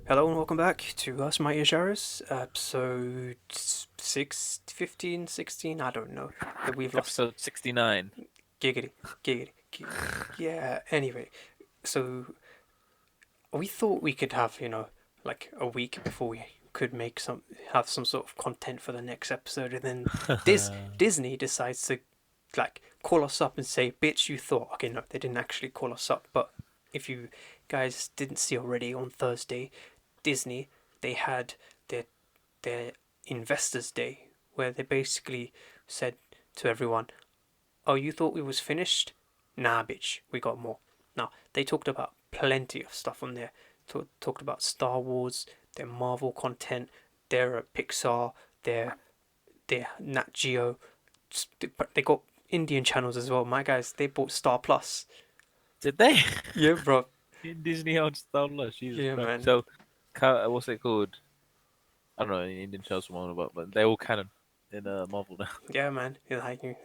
Hello and welcome back to us, Mightiest Gyros, episode 6, 15, 16. I don't know. We've lost Episode 69. giggity, giggity, giggity. Yeah, anyway, so we thought we could have, like a week before we could have some sort of content for the next episode, and then Disney decides to, like, call us up and say, bitch, you thought. Okay, no, they didn't actually call us up, but if you guys didn't see already on Thursday, Disney, they had their their investors day where they basically said to everyone, "Oh, you thought we was finished? Nah, bitch, we got more." Now they talked about plenty of stuff on there. Talked about Star Wars, their Marvel content, their Pixar, their Nat Geo. But they got Indian channels as well. My guys, they bought Star Plus. Did they? Yeah, bro. In Disney on Star Plus, Jesus Yeah, Christ. man. So, what's it called? I don't know, any Indian shows from on about, but they're all canon in Marvel now. Yeah, man. Yeah, like, you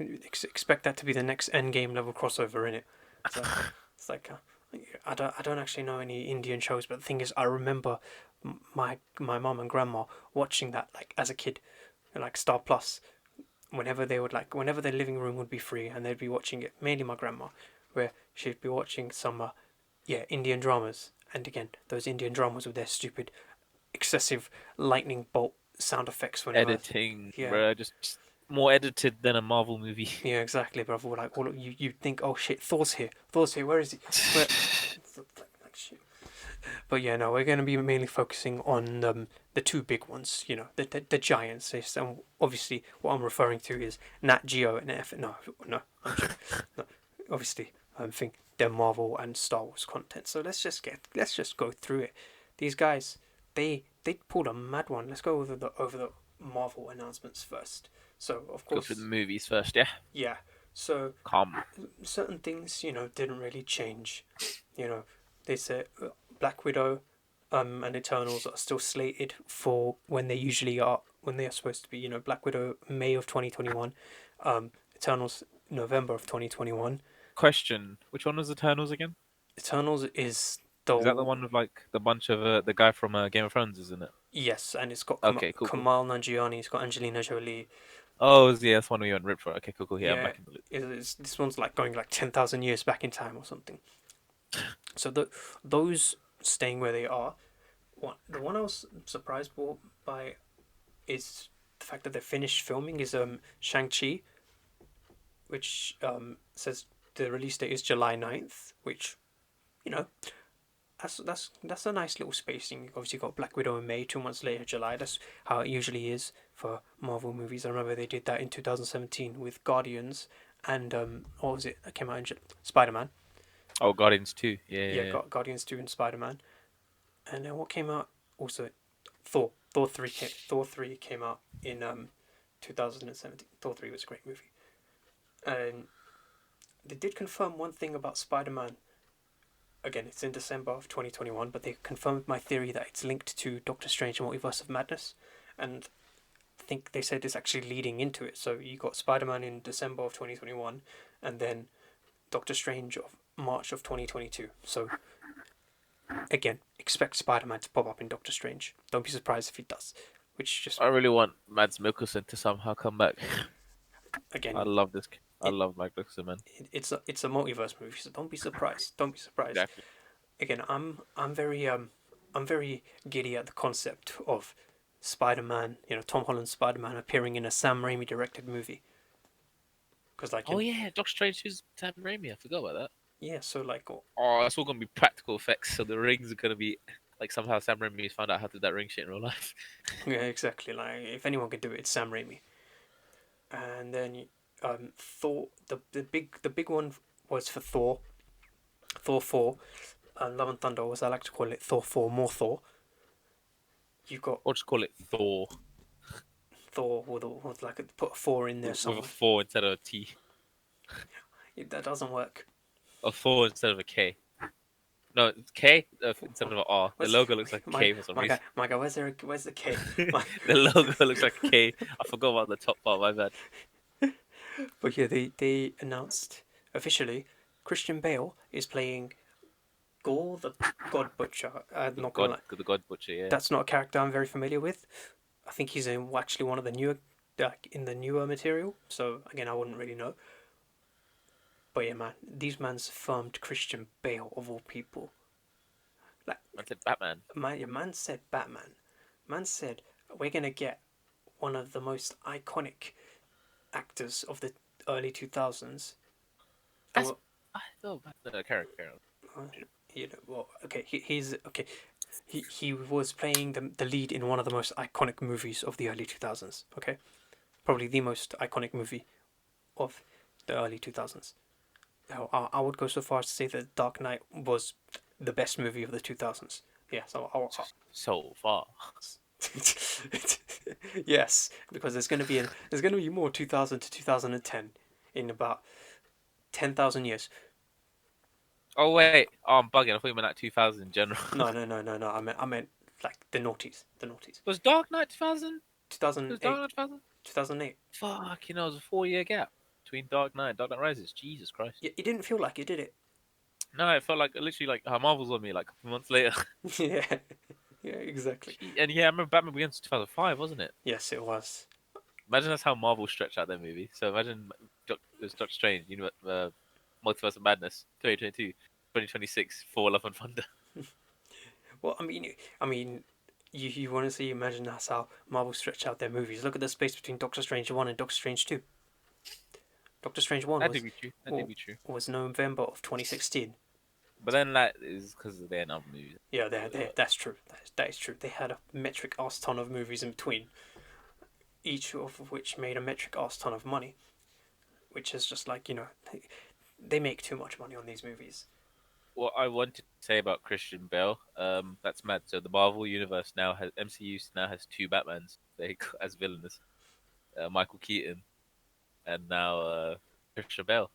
expect that to be the next Endgame level crossover in it. So it's like I don't actually know any Indian shows, but the thing is, I remember my mom and grandma watching that like as a kid, like Star Plus. Whenever their living room would be free, and they'd be watching it. Mainly my grandma, where she'd be watching some Indian dramas, and again those Indian dramas with their stupid excessive lightning bolt sound effects whenever. Editing, Yeah, bro, just more edited than a Marvel movie. yeah, exactly, brother. Like all of you think, oh shit, Thor's here. Thor's here. Where is he? Where? Like shit. But yeah, no, we're going to be mainly focusing on the two big ones. The giants. And obviously, what I'm referring to is Nat Geo and F. No, no, I'm sure. No, obviously, I think they're Marvel and Star Wars content. So let's just go through it. These guys, they pulled a mad one. Let's go over the Marvel announcements first. So of Go through the course, movies first, yeah? yeah. So Come. certain things, didn't really change. You know, they said Black Widow, and Eternals are still slated for when they usually are, when they are supposed to be. Black Widow May of 2021, Eternals November of 2021. Question, which one was Eternals again? Eternals is Is that the the one with, like, the bunch of, the guy from Game of Thrones, isn't it? yes, and it's got Okay, cool, cool. Kamal Nanjiani, it's got Angelina Jolie. Oh, yeah, that's one we went ripped for. Okay, cool, cool. Yeah, I'm Yeah, back in the loop. this one's like going like 10,000 years back in time or something. So those staying where they are. The one I was surprised by is the fact that they finished filming is Shang Chi, which says the release date is July 9th, which you know that's a nice little spacing. Obviously, got Black Widow in May, 2 months later July. That's how it usually is for Marvel movies. I remember they did that in 2017 with Guardians and what was it that came out in Spider Man. Oh, Guardians 2. Yeah, Yeah, yeah, yeah. got Guardians 2 and Spider Man. And then what came out also Thor. Thor 3 came out in 2017. Thor 3 was a great movie. And they did confirm one thing about Spider Man. Again, it's in December of 2021, but they confirmed my theory that it's linked to Doctor Strange and Multiverse of Madness. And I think they said it's actually leading into it. So you got Spider Man in December of 2021, and then Doctor Strange of March of 2022. So again, expect Spider Man to pop up in Doctor Strange. Don't be surprised if he does. Which just I really want Mads Mikkelsen to somehow come back. I again, love this. I it, love Mads Mikkelsen, man. it's a multiverse movie, so don't be surprised. Don't be surprised. Exactly. Again, I'm very giddy at the concept of Spider Man. Tom Holland's Spider Man appearing in a Sam Raimi directed movie. Because Oh yeah, Doctor Strange is Sam Raimi. I forgot about that. yeah, so like Oh, it's all gonna be practical effects. So the rings are gonna be like somehow Sam Raimi's found out how to do that ring shit in real life. yeah, exactly. Like if anyone can do it, it's Sam Raimi. And then Thor. The big one was for Thor. Thor 4. Love and Thunder, or as I like to call it, Thor 4, more Thor. You've got Or just call it Thor Thor with like put a 4 in there with a somewhere. four instead of a T. That doesn't work. A four instead of a K. No, K instead of an R. The What's logo looks like a my K for some my guy? reason. My guy, where's the K? My, The logo looks like a K. I forgot about the top part. My bad. but yeah, they announced officially Christian Bale is playing Gore the God Butcher. I'm The not gonna God, lie, the God Butcher. Yeah. that's not a character I'm very familiar with. I think he's in actually one of the newer, like in the newer material. So again, I wouldn't really know. But yeah, man, these man's filmed Christian Bale of all people. Like, I said Batman. man said Batman. Man said we're gonna get one of the most iconic actors of the early 2000s. And That's I thought the character. uh, well, okay, he's okay. He was playing the lead in one of the most iconic movies of the early 2000s. Okay, probably the most iconic movie of the early 2000s. I would go so far as to say that Dark Knight was the best movie of the 2000s. Yeah, so So far. yes, because there's gonna be more 2000 to 2010 in about 10,000 years. Oh wait, oh, I'm bugging. I thought you meant like 2000 in general. No. I meant like the noughties, the noughties. Was Dark Knight 2000? Was Dark 2008, Knight 2000? 2008. Fuck, it was a 4 year gap between Dark Knight Rises. Jesus Christ. Yeah, it didn't feel like it, did it? No, it felt like literally like how Marvel's on me like a couple months later. Yeah, yeah, exactly. And yeah, I remember Batman Begins 2005, wasn't it? Yes, it was. Imagine that's how Marvel stretched out their movie. So imagine there's Doctor Strange, Multiverse of Madness, 2022, 2026, for Love and Thunder. Well, I mean, you want to see? Imagine that's how Marvel stretch out their movies. Look at the space between Doctor Strange 1 and Doctor Strange 2. Doctor Strange 1 That was did be true. That did well, be true. was November of 2016. But then that is because of their number movies. Yeah, that's true. That is true. They had a metric ass ton of movies in between, each of which made a metric ass ton of money, which is just like, they make too much money on these movies. What I wanted to say about Christian Bale, that's mad. So the Marvel universe now has MCU now has two Batmans they as villains, Michael Keaton and now Christian Bale.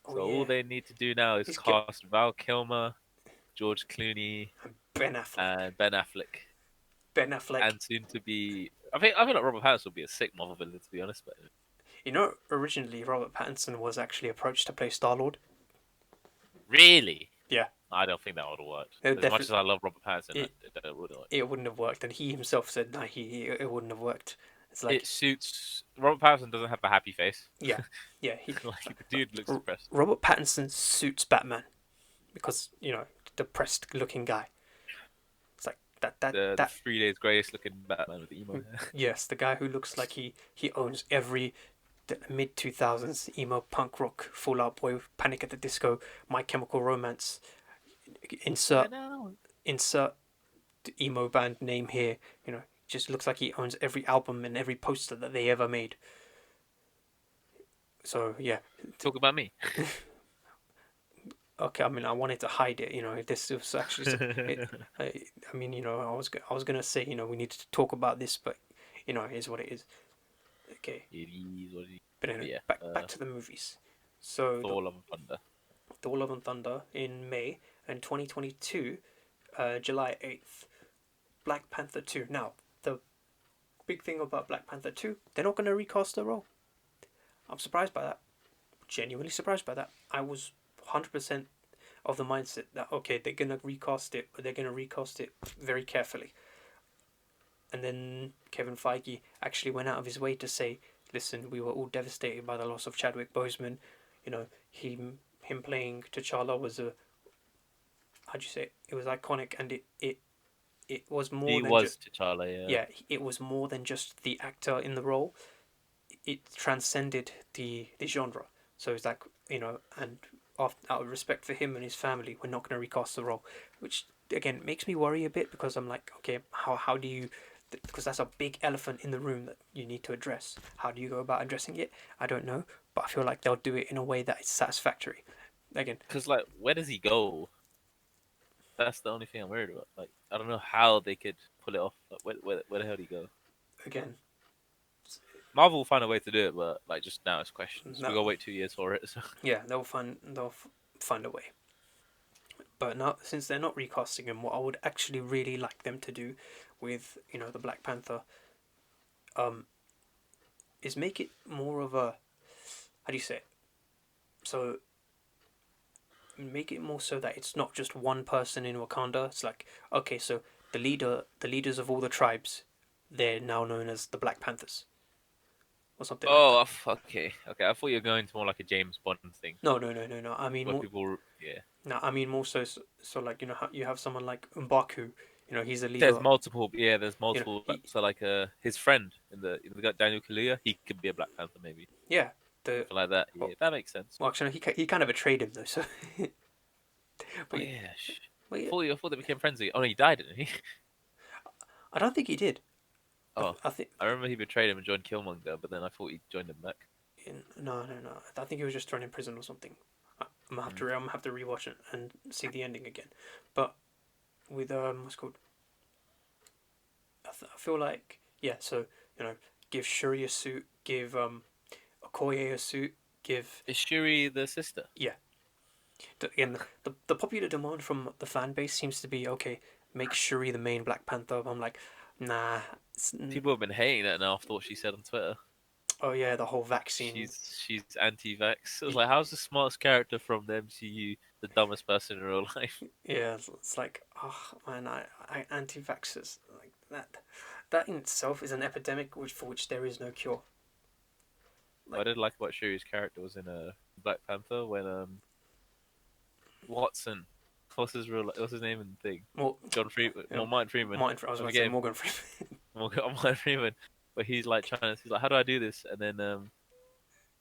Oh So all yeah, they need to do now is he's get cast Val Kilmer, George Clooney, Ben Affleck. and Ben Affleck, Ben Affleck. and soon to be. I feel like Robert Pattinson will be a sick Marvel villain to be honest. But Originally Robert Pattinson was actually approached to play Star Lord. really, Yeah, I don't think that would have worked. it As much as definitely I love Robert Pattinson, it, that would have worked. it wouldn't have worked, and he himself said no, it wouldn't have worked. It's It like, suits Robert Pattinson doesn't have a happy face. yeah, yeah. He Like the dude looks depressed. Robert Pattinson suits Batman because depressed looking guy. It's like The that 3 Days Grace looking Batman with the emo hair. yes, the guy who looks like he owns every mid 2000s emo punk rock Fall Out Boy, Panic at the Disco, My Chemical Romance. Insert insert emo band name here. Just looks like he owns every album and every poster that they ever made. So yeah, Talk about me. okay. I mean, I wanted to hide it. If this was actually, I mean, I was gonna say, we needed to talk about this, but it is what it is. Okay, It is what it is. but But anyway, yeah, back to the movies. So Thor: Love and Thunder. Thor: Love and Thunder in May, and 2022, July 8th, Black Panther 2. Now, the big thing about Black Panther 2, they're not gonna recast the role. I'm surprised by that. Genuinely surprised by that. I was 100% of the mindset that, okay, they're gonna recast it, but they're gonna recast it very carefully. And then Kevin Feige actually went out of his way to say, "Listen, we were all devastated by the loss of Chadwick Boseman. Him playing T'Challa was a, how'd you say it? It was iconic, and it was more He than was just, T'Challa, yeah. yeah, it was more than just the actor in the role. It transcended the genre. So it's like, and out of respect for him and his family, we're not going to recast the role, which again makes me worry a bit because I'm like, okay, how do you? Because that's a big elephant in the room that you need to address. How do you go about addressing it? I don't know, but I feel like they'll do it in a way that is satisfactory. Again, Because like, where does he go? That's the only thing I'm worried about. Like, I don't know how they could pull it off. Like, where the hell do he go? again, Marvel will find a way to do it, but like just now it's questions. We no, gotta wait 2 years for it. So. yeah, they'll find a way. But not since they're not recasting him. What I would actually really like them to do with the Black Panther, um, is make it more of a, how do you say it? So make it more so that it's not just one person in Wakanda. It's like, okay, so the leaders of all the tribes, they're now known as the Black Panthers or something like that. Oh, okay, okay. I thought you were going to more like a James Bond thing, No, no, no, no, no. I mean where more. people, yeah. No, I mean more so like you have someone like M'Baku. He's a There's leader. multiple, yeah. There's You know, multiple. he So like, his friend in the Daniel Kaluuya, he could be a Black Panther, maybe yeah the something like that. well, Yeah, that makes sense. well actually no, he kind of betrayed him though. So, Oh but yeah, but yeah, I thought they became friends again. Oh, no, he died, didn't he? I don't think he did. Oh, I think I remember he betrayed him and joined Killmonger, but then I thought he joined him back. no, no, no. I think he was just thrown in prison or something. Mm. I'm gonna have to rewatch it and see the ending again. But with what's it called, I feel like yeah. So give Shuri a suit, give Okoye a suit, give Is Shuri the sister? yeah. Again, the popular demand from the fan base seems to be okay. Make Shuri the main Black Panther. I'm like, nah. People have been hating that now after what she said on Twitter. Oh yeah, the whole vaccine. She's anti-vax. It's like, how's the smartest character from the MCU the dumbest person in real life? Yeah, it's like, oh man, I anti-vaxxers like that. That in itself is an epidemic for which there is no cure. What I Like, did like about Shuri's character was in Black Panther when Watson, what's his name in the thing? well, John Freeman, you know, Martin Freeman. I was I about to say forget him. Morgan Freeman. Martin Freeman, but he's like he's like, how do I do this? And then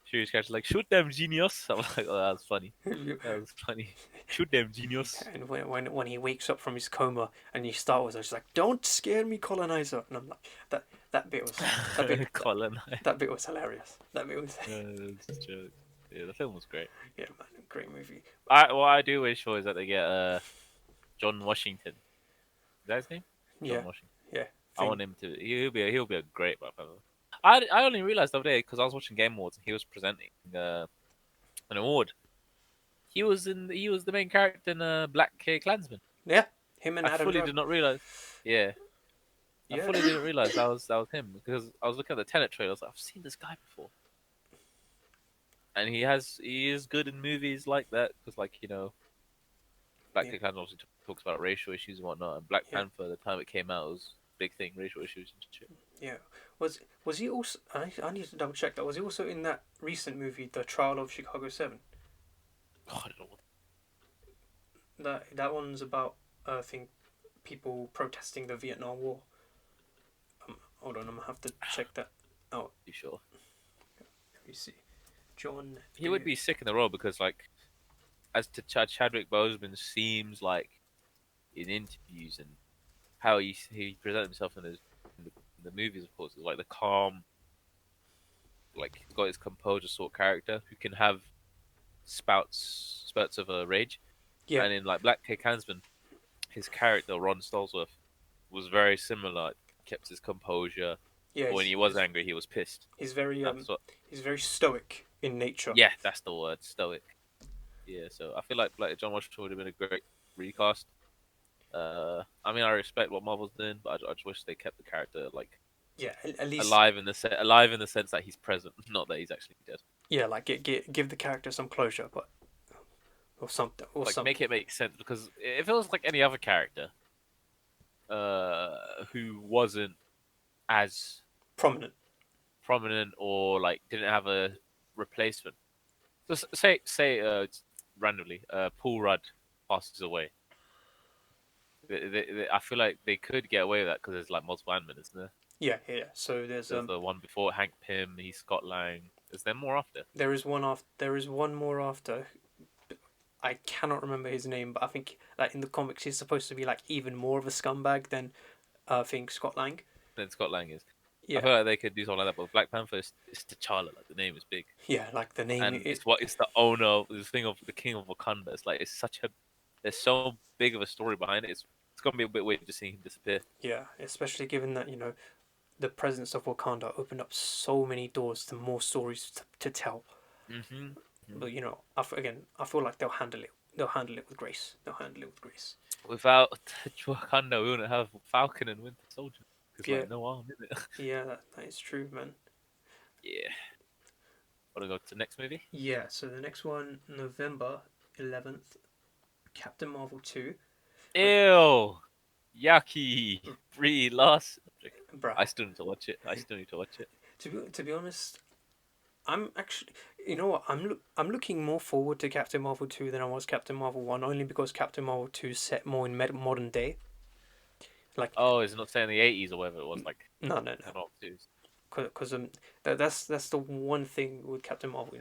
Shuri's character's like, shoot them, genius. I'm like, oh, that was funny. That was funny. Shoot them, genius. And when he wakes up from his coma and he Star Wars, I was like, "Don't scare me, colonizer!" And I'm like, that bit was Colin. that bit was hilarious. That bit was It's a joke. Yeah, the film was great. yeah, man, great movie. What I do wish for is that they get John Washington. Is that his name? Yeah, John Washington. yeah, I thing. want him to. He'll be a great Black Panther. I only realized the other day because I was watching Game Awards and he was presenting an award. He was the main character in Black Klansman. Yeah, him and I Adam fully Driver. did not realize. Yeah, I Yeah, fully didn't realize that was him because I was looking at the Tenet trailer. I was like, I've seen this guy before, and he is good in movies like that because Black yeah, Klansman obviously talks about racial issues and whatnot, and Black yeah, Panther the time it came out was a big thing, racial issues and shit. yeah. Was he also? I need to double check that. Was he also in that recent movie, The Trial of Chicago 7? Oh, I don't know. That one's about I think people protesting the Vietnam War. Hold on, I'm gonna have to check that out. You sure? Let me see. John. He would be sick in the role because as to Chadwick Boseman seems like in interviews and how he presented himself in the movies, of course, is like the calm, like he's got his composure sort of character who can have spurts of rage. Yeah, And in like Black Klansman, his character Ron Stallsworth was very similar. Kept his composure. yeah. But when he was angry, he was pissed. He's very That's what. he's very stoic in nature. Yeah, that's the word. Stoic. Yeah, so I feel like John Washington would have been a great recast. I mean, I respect what Marvel's doing, but I just wish they kept the character like Yeah, at least alive in the sense that he's present, not that he's actually dead. yeah, like give the character some closure, but or something or Like something make it make sense because if it was like any other character, who wasn't as prominent. prominent or like didn't have a replacement. So say randomly, Paul Rudd passes away. I feel like they could get away with that because there's like multiple Ant-Man, isn't there? Yeah, yeah. So There's the one before Hank Pym, he's Scott Lang. Is there more after? there is one more after. I cannot remember his name, but I think like in the comics he's supposed to be like even more of a scumbag than I think Scott Lang. Then Scott Lang is. I Yeah, feel like they could do something like that, but Black Panther is T'Challa. Like the name is big, yeah. Like the name and it. it's the owner of the thing of the King of Wakanda. It's like it's such a there's so big of a story behind it. It's gonna be a bit weird to see him disappear. Yeah, especially given that the presence of Wakanda opened up so many doors to more stories to tell. Mm-hmm. But again, I feel like they'll handle it. They'll handle it with grace. They'll handle it with grace. Without Wakanda, we wouldn't have Falcon and Winter Soldier because Yeah, like no arm in it. yeah, that is true, man. Yeah. Want to go to the next movie? Yeah. So the next one, November 11th. Captain Marvel 2, but Ew, yucky, free loss. bruh, I still need to watch it. I still need to watch it. to be honest, I'm actually, you know what, I'm looking more forward to Captain Marvel 2 than I was Captain Marvel 1, only because Captain Marvel 2 is set more in modern day. Like, Oh, it's not saying the 80s or whatever it was like. no, no, no. 10 or 2s. Because that's the one thing with Captain Marvel.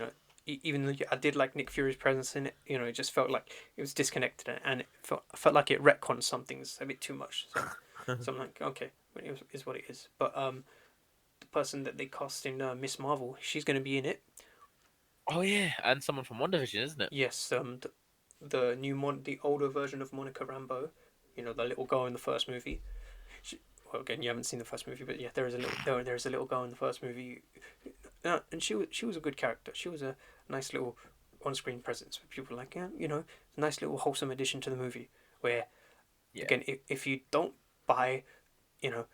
Even though I did like Nick Fury's presence in it, it just felt like it was disconnected, and I felt like it retconned some things a bit too much. So I'm like, okay, is what it is. But the person that they cast in Miss Marvel, she's going to be in it. Oh yeah, and someone from One Division, isn't it? Yes, the older version of Monica Rambeau, the little girl in the first movie. Well, again, you haven't seen the first movie, but yeah, there is a little girl in the first movie, and she was a good character. She was a nice little on-screen presence. Where people were like, yeah, a nice little wholesome addition to the movie. Where Yeah. again, if you don't buy, you know,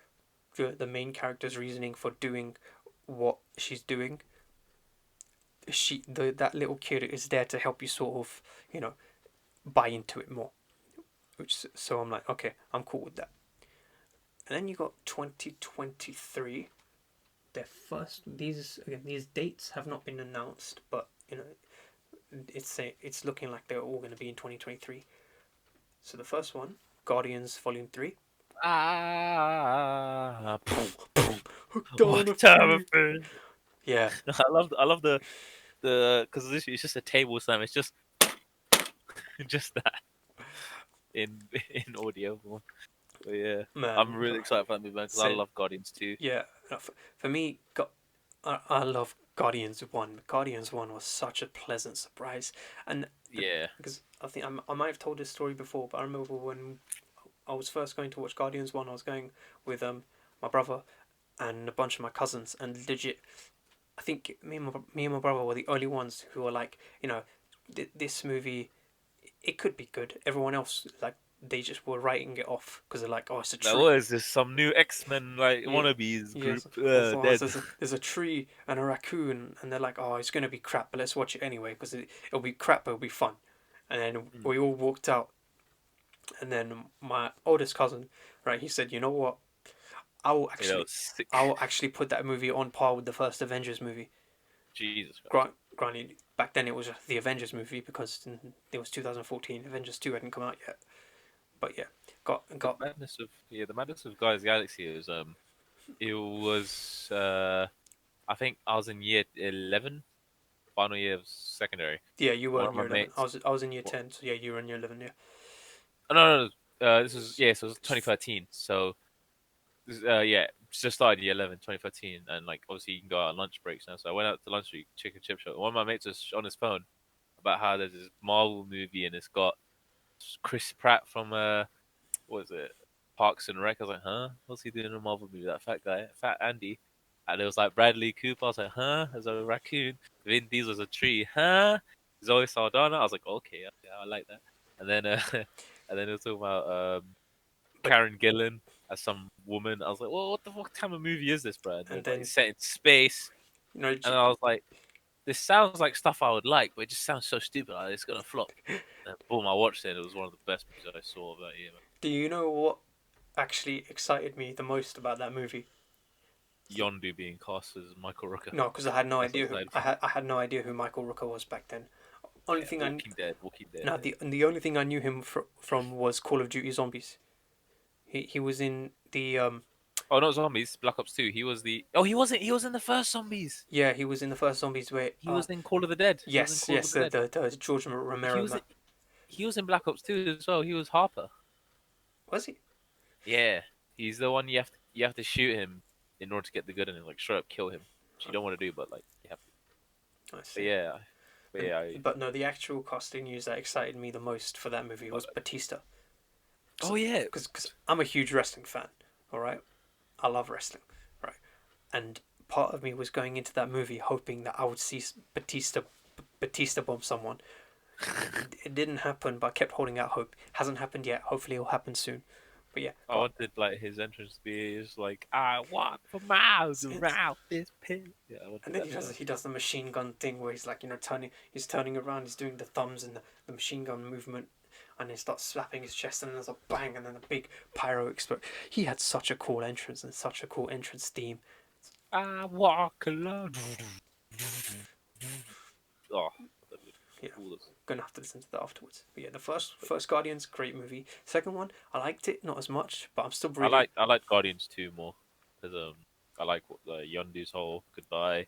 the main character's reasoning for doing what she's doing, that little kid is there to help you sort of, buy into it more. So I'm like, okay, I'm cool with that. And then you got 2023. These dates have not been announced, but it's looking like they're all going to be in 2023. So the first one, Guardians Volume 3. Ah, Dawn what of time of Fury. Earth. Yeah, I love the because it's just a table slam. It's just just that in audio form. But yeah, I'm man. really excited for that movie because I Same. love Guardians too. Yeah, for me, I love Guardians 1. Guardians 1 was such a pleasant surprise. And Yeah, because I think I might have told this story before, but I remember when I was first going to watch Guardians 1, I was going with my brother and a bunch of my cousins, and legit, I think me and my brother were the only ones who were like, this movie, it could be good. Everyone else, like, they just were writing it off because they're like, oh, it's a that tree. was just some new X-Men like Yeah, wannabes group. yes. Also, Dead. there's a tree and a raccoon, and they're like, oh, it's gonna be crap, but let's watch it anyway because it'll be crap, but it'll be fun. And then Mm. we all walked out, and then my oldest cousin, right, he said, you know what? I will That actually, was I sick. will actually put that movie on par with the first Avengers movie. Jesus Christ. Granted, back then it was the Avengers movie because it was 2014. Avengers 2 hadn't come out yet. But yeah, got The madness of Guys Galaxy is it was I think I was in year 11, final year of secondary. yeah. You were One in of my year 11. I mates. was in year 10. So yeah, you were in year 11. Yeah. Oh, no, no, this was yeah, so it was 2013. So yeah, just started year 11, 2013, and like obviously you can go out on lunch breaks now. So I went out to lunch to chicken chip shop. One of my mates was on his phone about how there's this Marvel movie and it's got Chris Pratt from what was it, Parks and Rec. I was like, huh? What's he doing in a Marvel movie? That fat guy, Fat Andy. And it was like Bradley Cooper. I was like, huh? There's a raccoon. Vin Diesel's a tree, huh? Zoe Saldana. I was like, okay, yeah, I like that. And then, and then it was talking about But Karen Gillan as some woman. I was like, well, what the fuck kind of movie is this, bro? And and it's like then it's set in space. you know, And I was like, this sounds like stuff I would like, but it just sounds so stupid. Like, it's gonna flop. And boom, I watched it. And it was one of the best movies I saw of that year. Man. do you know what actually excited me the most about that movie? Yondu being cast as Michael Rooker. No, because I had no That's what idea I was excited I had no idea who Michael Rooker was back then. Only Yeah, thing I Walking Dead, Walking Dead. no the only thing I knew him from was Call of Duty Zombies. He was in the Oh, not Zombies, Black Ops 2. He was the. Oh, he wasn't. He was in the first Zombies. yeah, he was in the first Zombies where He was in Call of the Dead. He was in yes, Call of yes, the Dead. the George He Romero was. He was in Black Ops 2 as well. He was Harper. was he? Yeah, he's the one you have to shoot him in order to get the good in him. Like straight up kill him, which you don't want to do, but like you have to. I But see. yeah, but And yeah. but no, the actual casting news that excited me the most for that movie was Batista. Oh yeah. Because I'm a huge wrestling fan. All right, I love wrestling. Right, and part of me was going into that movie hoping that I would see Batista bomb someone. It didn't happen, but I kept holding out hope. Hasn't happened yet. Hopefully, it'll happen soon. But yeah, I wanted like his entrance to be just like I walk for miles around this pit. Yeah, I and wanted then that so much. he does the machine gun thing where he's like turning around, he's doing the thumbs and the machine gun movement. and he starts slapping his chest, and then there's a bang, and then a big pyro explode. He had such a cool entrance and such a cool entrance theme. I walk alone. Oh, Yeah, coolest. gonna have to listen to that afterwards. But yeah, the first Guardians, great movie. Second one, I liked it, not as much, but I'm still really I like Guardians 2 more because I like what the Yondu's whole goodbye.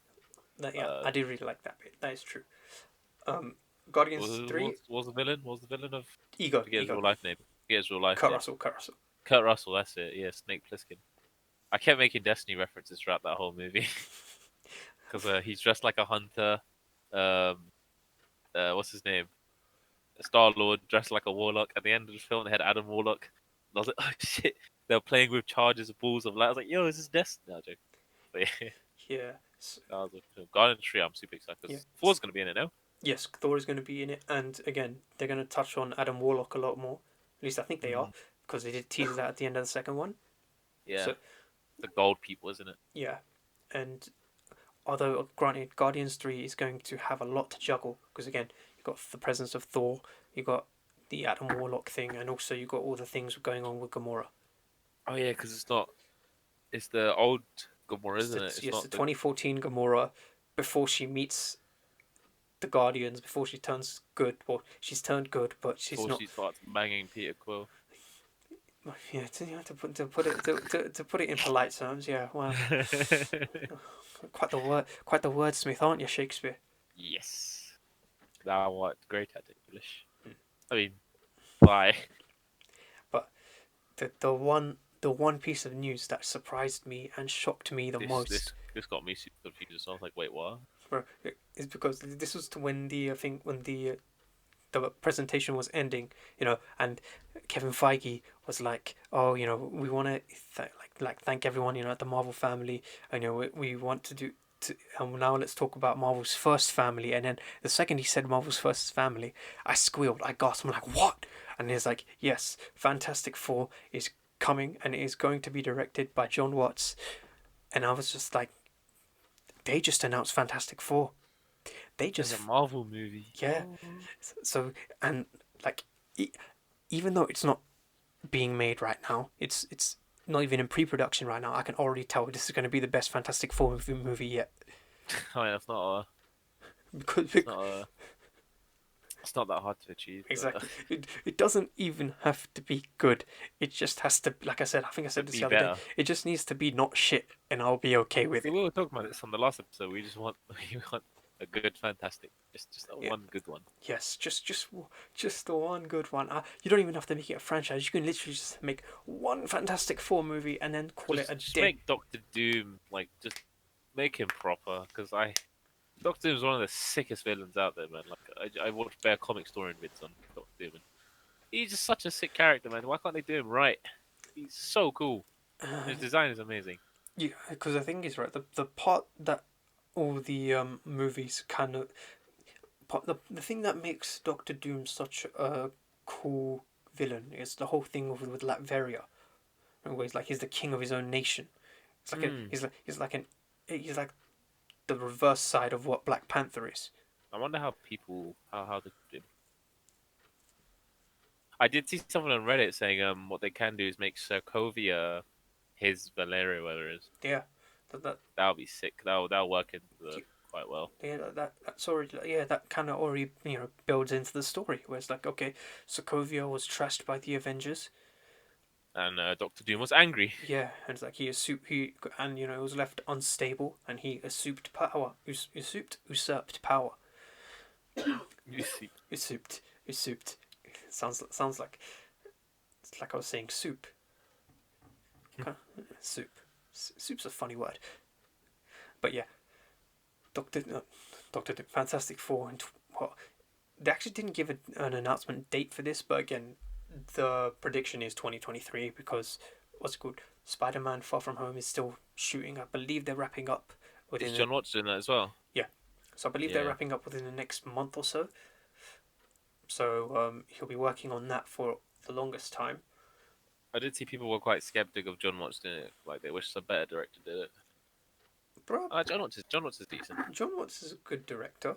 yeah, Uh, I did really like that bit. That is true. Guardians three, what was the villain? What was the villain of? Ego, Forget his Ego, real life name. Forget his real life Kurt name. Russell, Kurt Russell. Kurt Russell. That's it. Yeah, Snake Plissken. I kept making Destiny references throughout that whole movie because he's dressed like a hunter. Um, what's his name? Star Lord dressed like a warlock. At the end of the film, they had Adam Warlock. And I was like, oh shit! They were playing with charges of balls of light. I was like, yo, is this Destiny? No, joke. But yeah, Yeah, that was a film. Guardian 3, I'm super excited yeah. because 4's gonna be in it now. Yes, Thor is going to be in it, and again, they're going to touch on Adam Warlock a lot more. At least I think they are, Mm. because they did tease that at the end of the second one. Yeah, So the gold people, isn't it? yeah, and although granted, Guardians 3 is going to have a lot to juggle, because again, you've got the presence of Thor, you've got the Adam Warlock thing, and also you've got all the things going on with Gamora. Oh yeah, because it's not. It's the old Gamora, It's isn't the, it? It's yes, the not the 2014 Gamora before she meets the Guardians, before she turns good. Well, she's turned good, but she's before not. she starts banging Peter Quill. Yeah, to put it in polite terms, yeah. Well, quite the wordsmith, aren't you, Shakespeare? Yes, thou art great at English. Mm. I mean, why? But the one piece of news that surprised me and shocked me the most, This got me super confused. So I was like, wait, what? bro, is because this was to when the I think when the presentation was ending, and Kevin Feige was like, "Oh, we want to thank everyone, at the Marvel family, and we want to do." And now let's talk about Marvel's first family. And then the second he said Marvel's first family, I squealed, I gasped, I'm like, "What?" And he's like, "Yes, Fantastic Four is coming, and it is going to be directed by John Watts." And I was just like, they just announced Fantastic Four. They There's just a Marvel movie. yeah. Oh. So and like, e- even though it's not being made right now, it's not even in pre-production right now. I can already tell this is going to be the best Fantastic Four movie yet. I mean, that's not a. Because It's not a. It's not that hard to achieve. But exactly, it doesn't even have to be good. It just has to, like I said, I think I said could this be the other day. better. It just needs to be not shit, and I'll be okay with See, it. we were talking about this on the last episode. We just want we want a good, fantastic, just a Yeah. one good one. Yes, just the one good one. You don't even have to make it a franchise. You can literally just make one Fantastic Four movie and then call it a Just day. make Doctor Doom like just make him proper because Doctor Doom's one of the sickest villains out there, man. Like I watched Bear Comic Story vids on Doctor Doom, and he's just such a sick character, man. Why can't they do him right? He's so cool. Uh, His design is amazing. yeah, because the thing is, right, the part that all the movies kind of the thing that makes Doctor Doom such a cool villain is the whole thing with Latveria, where he's the king of his own nation. It's like Hmm. he's like the reverse side of what Black Panther is. I wonder how people how they do. I did see someone on Reddit saying what they can do is make Sokovia his Valeria, whether it is. Yeah, that That'll be sick. That'll work into the quite well. yeah, that's already, yeah, that kind of already builds into the story where it's like, okay, Sokovia was trashed by the Avengers. And Doctor Doom was angry. Yeah, and it's like he was left unstable, and he usurped power. Usurped power. You see, Usurped. Sounds like it's like I was saying soup. Soup. Soup's a funny word, but yeah, Doctor Fantastic Four and what they actually didn't give an announcement date for this, but again, the prediction is 2023 because what's it called? Spider-Man: Far From Home is still shooting. I believe they're wrapping up is within. John Watts doing that as well? Yeah, so I believe they're Yeah, wrapping up within the next month or so. So he'll be working on that for the longest time. I did see people were quite skeptic of John Watts doing it. Like they wish a better director did it. Bro, John Watts is decent. John Watts is a good director.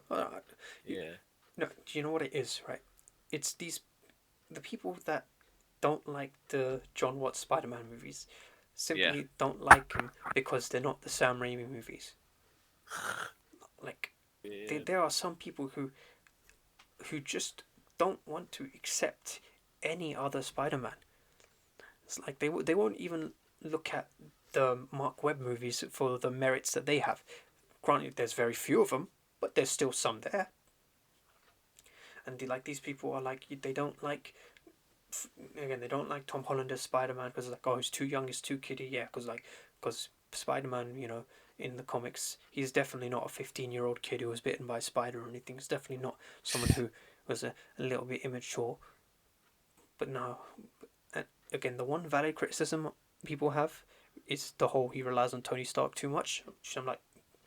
Yeah, No, do you know what it is, right? It's these. the people that don't like the John Watts Spider-Man movies Yeah. simply don't like them because they're not the Sam Raimi movies. Like Yeah. there are some people who just don't want to accept any other Spider-Man. It's like they won't even look at the Mark Webb movies for the merits that they have. Granted, there's very few of them, but there's still some there. And these people are like they don't like again they don't like Tom Holland as Spider Man because like oh he's too young, he's too kiddie. Yeah, because Spider Man in the comics he's definitely not a 15-year-old kid who was bitten by a spider or anything. He's definitely not someone who was a little bit immature. But no, again the one valid criticism people have is the whole he relies on Tony Stark too much. Which I'm like,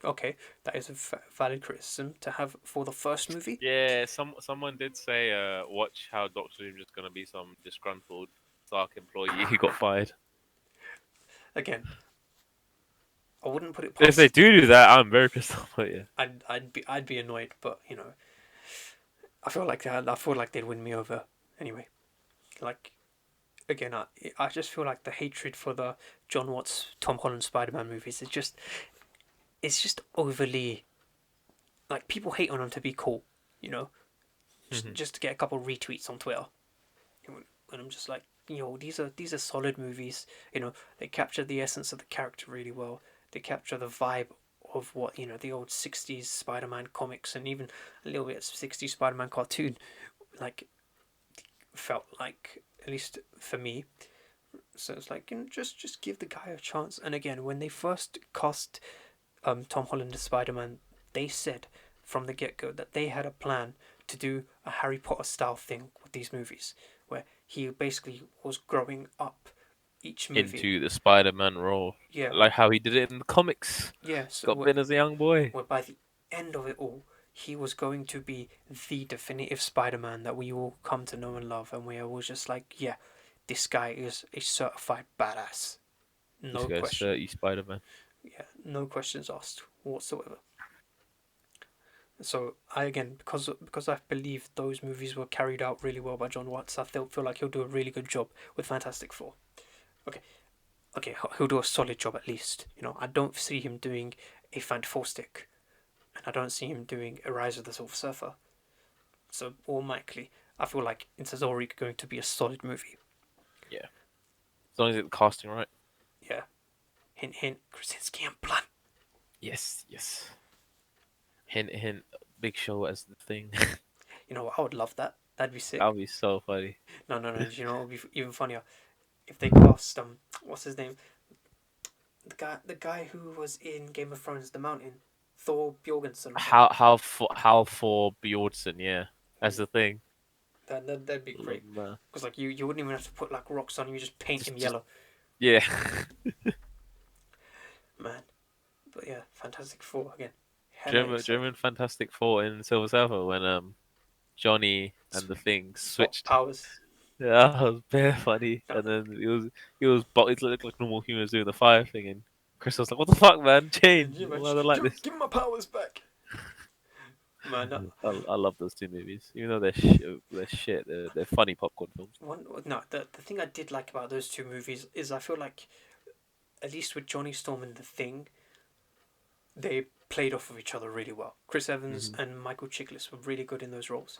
okay, that is a valid criticism to have for the first movie. Yeah, someone did say, watch how Doctor Doom's just gonna be some disgruntled Stark employee who got fired. Again, I wouldn't put it If they past. do that, I'm very pissed off. But yeah, I'd be annoyed, but I feel like they'd win me over anyway. Like again, I just feel like the hatred for the John Watts Tom Holland Spider Man movies is just it's just overly like people hate on them to be cool, you know, just to get a couple retweets on Twitter. And I'm just like, these are solid movies. They capture the essence of the character really well. They capture the vibe of what the old '60s Spider-Man comics and even a little bit of '60s Spider-Man cartoon like felt like, at least for me. So it's like just give the guy a chance. And again, when they first cast Tom Holland as Spider-Man, they said from the get-go that they had a plan to do a Harry Potter style thing with these movies, where he basically was growing up each movie. into the Spider-Man role, Yeah, like how he did it in the comics. yeah. So Got bitten as a young boy. where by the end of it all, he was going to be the definitive Spider-Man that we all come to know and love, and we are all just like, yeah, this guy is a certified badass. This No guy's question. 30 Spider-Man. Yeah, no questions asked whatsoever. So I again because I believe those movies were carried out really well by John Watts, I feel like he'll do a really good job with Fantastic Four. Okay, okay, he'll do a solid job at least. I don't see him doing a Fantastic, and I don't see him doing a Rise of the Silver Surfer. So more likely, I feel like it's already going to be a solid movie. Yeah, as long as it's casting right. Yeah, hint hint, Krasinski and Blunt. Yes, yes. Hint, hint. Big Show as the thing. I would love that. That'd be That sick. would be so funny. No, no, no. It would be even funnier if they cast what's his name? The guy who was in Game of Thrones, The Mountain, Thor Bjorgensson or something. How for Bjornsson, yeah, as the thing. That'd be great. Because like you wouldn't even have to put like rocks on him. You just paint him Just yellow, yeah. man. But yeah, Fantastic Four again. Hella German excited. German Fantastic Four in Silver Surfer when Johnny and the thing Swap switched. powers. Yeah, that was very funny. No, And then it looked like normal humans doing the fire thing, and Chris was like, "What the fuck, man? Change. Why they like this?" give my powers back, man. No, I love those two movies, even though they're shit. They're funny popcorn films. the thing I did like about those two movies is I feel like at least with Johnny Storm and the Thing, they played off of each other really well. Chris Evans Hmm. and Michael Chiklis were really good in those roles.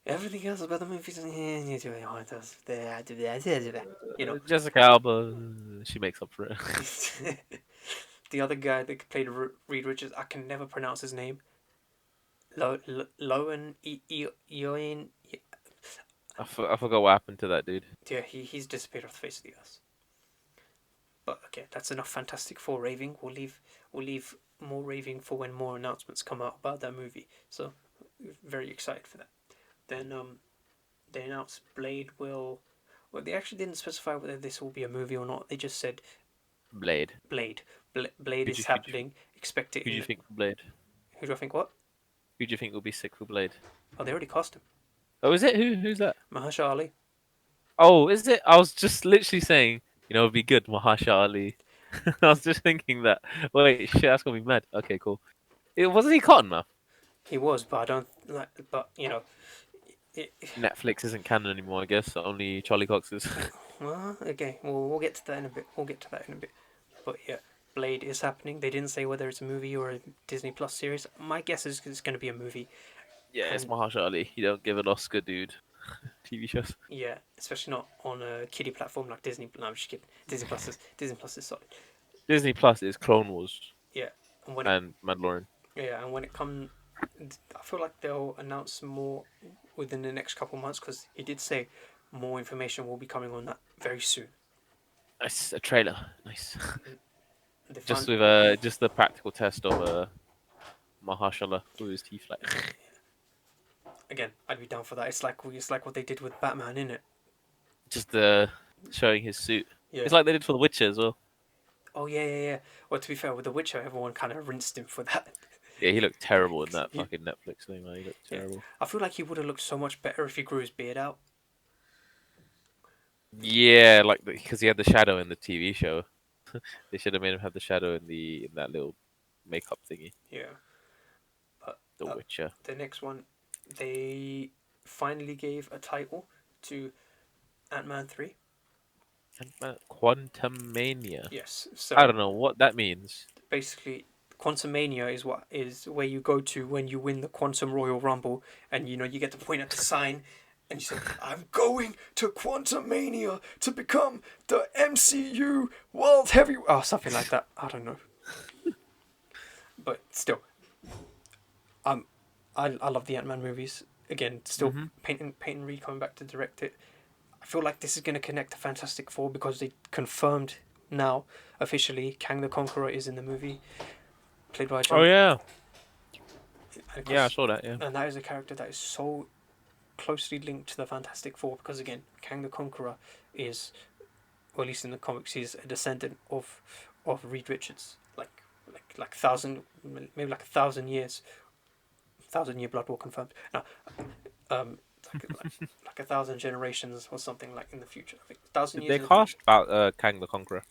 Everything else about the movies, you know. Jessica Alba, she makes up for it. The other guy that played Reed Richards, I can never pronounce his name. Lowen Eoin. I forgot what happened to that dude. Yeah, he's disappeared off the face of the earth. But okay, that's enough Fantastic Four raving. We'll leave more raving for when more announcements come out about that movie. So very excited for that. Then they announced Blade will. Well, they actually didn't specify whether this will be a movie or not. They just said Blade. Blade. Blade Who do is you, who do you, happening. Expect it who do you in. think for Blade? Who do I think? What? Who do you think will be sick for Blade? Oh, they already cast him. Oh, is it? Who's that? Mahershala Ali. Oh, is it? I was just literally saying, it'd be good, Mahershala Ali. I was just thinking that. Wait, shit, that's gonna be mad. Okay, cool. It wasn't he Cottonmouth? He was, but I don't like. But It, Netflix isn't canon anymore, I guess. Only Charlie Cox is. well, okay, we'll get to that in a bit. We'll get to that in a bit. But yeah, Blade is happening. They didn't say whether it's a movie or a Disney Plus series. My guess is it's going to be a movie, Yeah, it's and Mahershala Ali. You don't give an Oscar, dude. TV shows. yeah, especially not on a kiddie platform like Disney. No, I'm just kidding. Disney Plus is solid. Disney Plus is Clone Wars Yeah, and when it and Mandalorian. yeah, and when it comes, I feel like they'll announce more within the next couple months because he did say more information will be coming on that very soon. Nice, a trailer. Nice. The Just fun, with just the practical test of Mahershala with his teeth, like again, I'd be down for that. It's like what they did with Batman, isn't it? just showing his suit. Yeah. It's like they did for The Witcher as well. Oh yeah, yeah, yeah. Well, to be fair, with The Witcher, everyone kind of rinsed him for that. Yeah, he looked terrible in 'Cause that fucking Netflix thing, man. He looked yeah, terrible. I feel like he would have looked so much better if he grew his beard out. Yeah, like because he had the shadow in the TV show. They should have made him have the shadow in that little makeup thingy. Yeah, but The Witcher. the next one, they finally gave a title to Ant-Man 3. Quantum Mania. Yes, I so don't know what that means. basically, Quantum Mania is where you go to when you win the Quantum Royal Rumble, and you get to point at the sign, and you say, "I'm going to Quantum Mania to become the MCU World Heavy," oh, something like that. I don't know, but still, um, I love the Ant-Man movies. Again, still Hmm. Peyton Reed coming back to direct it. I feel like this is going to connect to Fantastic Four because they confirmed now officially Kang the Conqueror is in the movie, played by Oh John. yeah, And, yeah, I saw that. Yeah. and that is a character that is so closely linked to the Fantastic Four because again, Kang the Conqueror is, or at least in the comics, he's a descendant of Reed Richards, like thousand, maybe like 1,000 years, 1,000 year blood war confirmed. No, um, like 1,000 generations or something like in the future. I think 1,000 Did years they in the future. cast about Kang the Conqueror?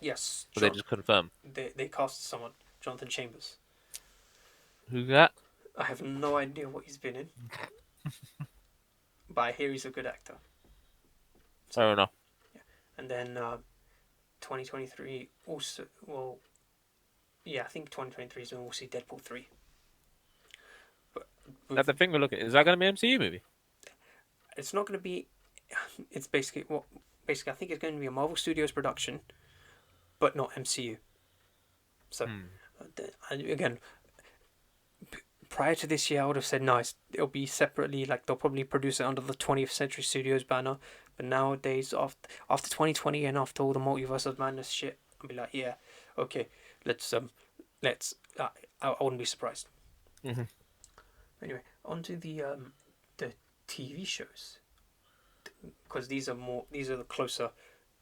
Yes, Or they just confirm? they cast someone, Jonathan Chambers. Who's that? I have no idea what he's been in, but I hear he's a good actor. So Fair enough. yeah, and then 2023 also. Well, yeah, I think 2023 is when we'll see Deadpool 3. But That's the thing we're looking. Is that going to be an MCU movie? it's not going to be. It's basically what. Basically, I think it's going to be a Marvel Studios production, but not MCU. So, Hmm. again, prior to this year, I would have said no, it'll be separately. Like they'll probably produce it under the 20th Century Studios banner. But nowadays, after 2020 and after all the Multiverse of Madness shit, I'll be like, yeah, okay, let's. I wouldn't be surprised. Hmm. Anyway, onto the TV shows because these are the closer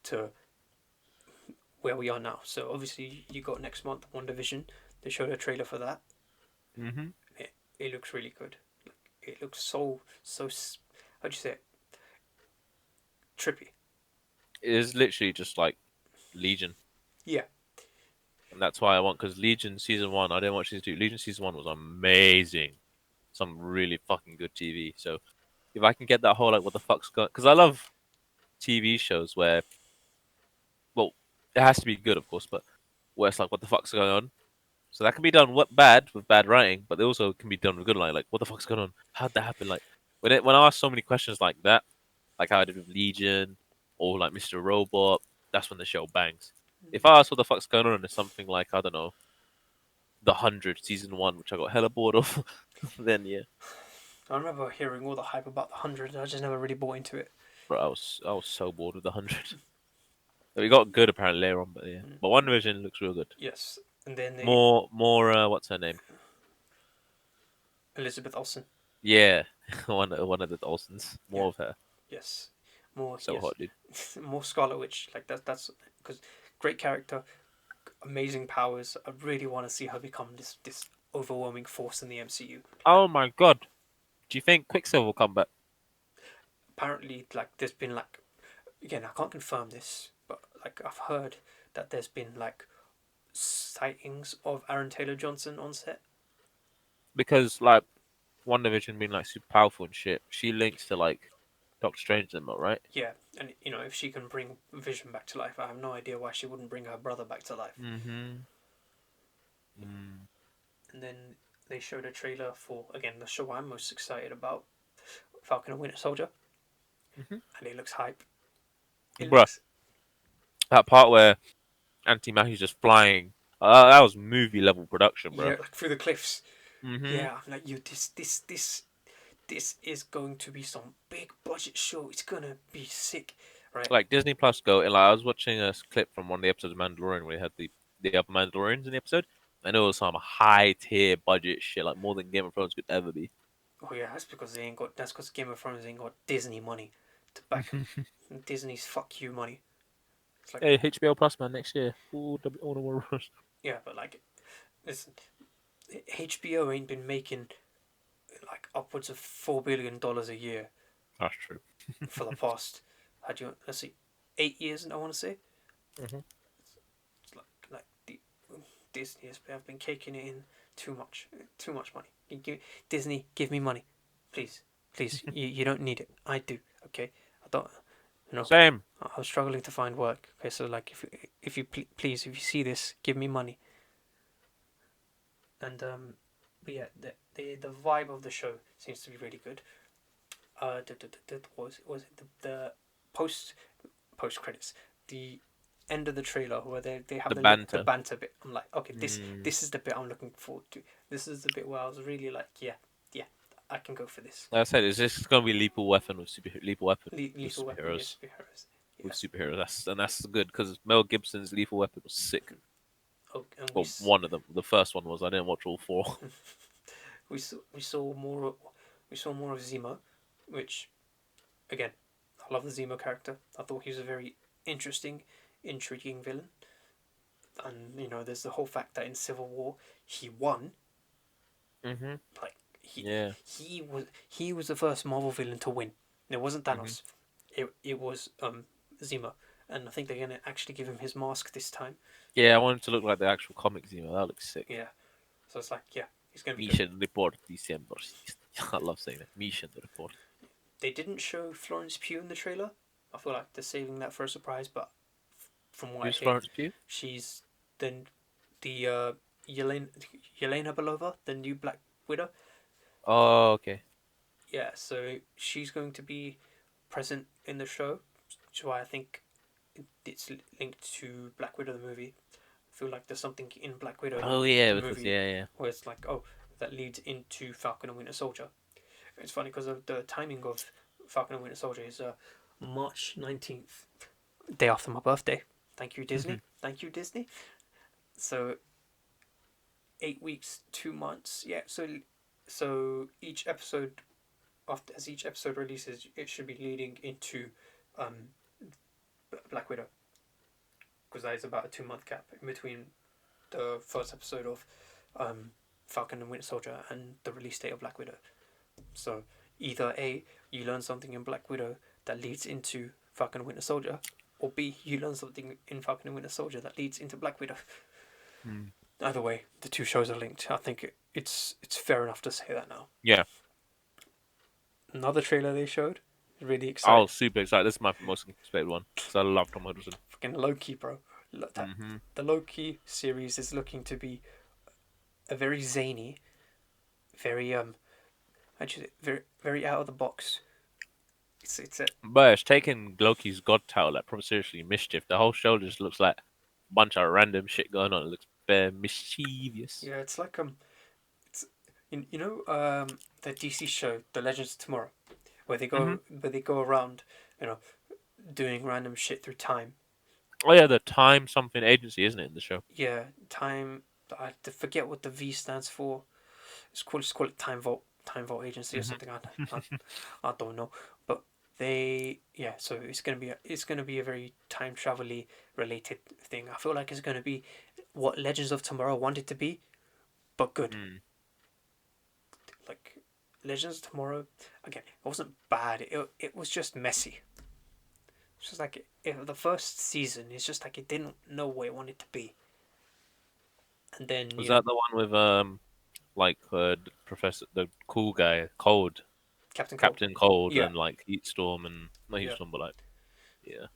to where we are now. So obviously you got next month WandaVision. They showed a trailer for that. Hmm. It looks really good. It looks so how'd you say it? Trippy. It is literally just like Legion, Yeah. and that's why I want because Legion season one. I didn't watch season two. Legion season one was amazing. Some really fucking good TV. So if I can get that whole like what the fuck's going, because I love TV shows where, well, it has to be good, of course, but where it's like what the fuck's going on. So that can be done what bad with bad writing, but they also can be done with good writing. Like what the fuck's going on? How'd that happen? Like when I ask so many questions like that, like how I did with Legion or like Mr. Robot, that's when the show bangs. If I ask what the fuck's going on and it's something like I don't know, The 100 season one, which I got hella bored of, then yeah, I remember hearing all the hype about the 100. I just never really bought into it. bro, I was so bored with The 100. We got good apparently later on, but yeah, Mm. but One Division looks real good. Yes, and then More what's her name? Elizabeth Olsen. Yeah, one of the Olsens. Yeah. More of her. Yes, more So yes, hot, dude. more Scarlet Witch. Like that's because great character, amazing powers. I really want to see her become this overwhelming force in the MCU. Oh my god. Do you think Quicksilver will come back? Apparently, like there's been like again, I can't confirm this, but like I've heard that there's been like sightings of Aaron Taylor Johnson on set. Because like One Division being like super powerful and shit. She links to like Doctor Strange and that, right? Yeah, and if she can bring Vision back to life, I have no idea why she wouldn't bring her brother back to life. Mm-hmm. Mm. And then they showed a trailer for, again, the show I'm most excited about, Falcon and Winter Soldier, Mm-hmm. and it looks hype. It Bruh, looks, that part where Anti-Machi's just flying, that was movie level production, bro. yeah, like through the cliffs. Mm-hmm. Yeah, I'm like, this is going to be some big budget show. It's gonna be sick, right? Like Disney Plus go, and like I was watching a clip from one of the episodes of Mandalorian where they had the other Mandalorians in the episode, and it was some high tier budget shit, like more than Game of Thrones could ever be. Oh yeah, that's because they ain't got. That's because Game of Thrones ain't got Disney money to back Disney's fuck you money. It's like, Hey, HBO Plus man next year. Ooh, all the Warriors. yeah, but like, listen, HBO ain't been making like upwards of $4 billion a year That's true. for the past. Had you let's see, 8 years? I want to say. Mm-hmm. It's like the Disney has have been caking it in too much money. Disney, give me money, please, please. You don't need it. I do. Okay, I don't. You know, Same. I was struggling to find work. Okay, so like please, if you see this, give me money. And but yeah, the vibe of the show seems to be really good. Was it the post credits, the end of the trailer where they have The the banter. banter bit. I'm like, okay, Mm. this is the bit I'm looking forward to. This is the bit where I was really like, yeah, yeah, I can go for this. Like I said, it's just gonna be Lethal Weapon with Lethal Weapon, yes, superheroes. superheroes, With yes. superheroes. That's good because Mel Gibson's Lethal Weapon was sick. Oh, and Well, one of them. The first one was. I didn't watch all four. we saw more of Zemo, which again, I love the Zemo character. I thought he was a very interesting, intriguing villain. And there's the whole fact that in Civil War he won. Mm-hmm. Like he Yeah. he was the first Marvel villain to win. It wasn't Mm-hmm. Thanos. It was Zemo, and I think they're gonna actually give him his mask this time. Yeah, I want it to look like the actual comics. That looks sick. Yeah, so it's like, yeah, he's gonna be good. Mission report December. I love saying that. Mission report. They didn't show Florence Pugh in the trailer. I feel like they're saving that for a surprise, but from what I Who's hear, Florence Pugh? she's then the Yelena Belova, the new Black Widow. Oh, okay. Yeah, so she's going to be present in the show, which is why I think it's linked to Black Widow the movie. I feel like there's something in Black Widow Oh yeah, the because movie yeah. where it's like, oh, that leads into Falcon and Winter Soldier. It's funny because of the timing of Falcon and Winter Soldier is March 19th, day after my birthday. Thank you, Disney. Thank you, Disney. So 8 weeks, 2 months. Yeah. So each episode, after as each episode releases, it should be leading into um, Black Widow, because that is about a 2 month gap in between the first episode of Falcon and Winter Soldier and the release date of Black Widow. So either A, you learn something in Black Widow that leads into Falcon and Winter Soldier, or B, you learn something in Falcon and Winter Soldier that leads into Black Widow. Mm. Either way, the two shows are linked. I think it's fair enough to say that now. Yeah. Another trailer they showed, really I excited. was super excited. This is my most anticipated one because I love Tom Hiddleston. Fucking Loki, bro. Mm-hmm. The Loki series is looking to be a very zany, very actually very out of the box. It's a But it's taking Loki's god title like proper seriously. Mischief. The whole show just looks like a bunch of random shit going on. It looks very mischievous. yeah. It's like it's the DC show, The Legends of Tomorrow, Mm-hmm. where they go around, you know, doing random shit through time. Oh yeah, the Time something agency, isn't it, in the show? Yeah, time. I forget what the V stands for. Just call it Time Vault Agency or something. I don't know, but so it's gonna be a very time travel related thing. I feel like it's gonna be what Legends of Tomorrow wanted to be, but good. Mm. Like Legends of Tomorrow, again, it wasn't bad. It was just messy. It's just like the first season. It's just like it didn't know what it wanted to be, and then Was that the one with like the cool guy, Cold, Captain Cold. Captain Cold, Yeah, and like Heatstorm and not yeah. Heatstorm, but like yeah,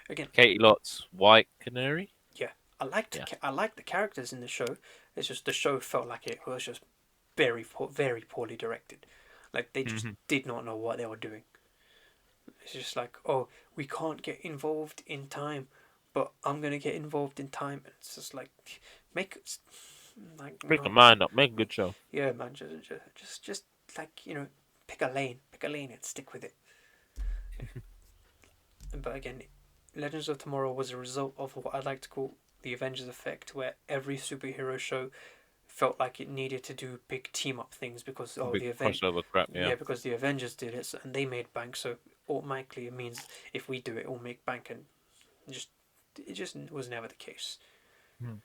Again, Katie Lott's White Canary. yeah. Yeah. I liked the characters in the show. It's just the show felt like it was just very poorly directed. Like they just did not know what they were doing. It's just like, oh, we can't get involved in time, but I'm gonna get involved in time. It's just like, make like Make a mind up, make a good show. yeah, man, just like pick a lane and stick with it. But again, Legends of Tomorrow was a result of what I like to call the Avengers effect, where every superhero show felt like it needed to do big team up things because Big crossover crap, yeah. yeah, because the Avengers did it and they made bank, so automatically it means if we do it, we'll make bank, and just it just was never the case. Hmm.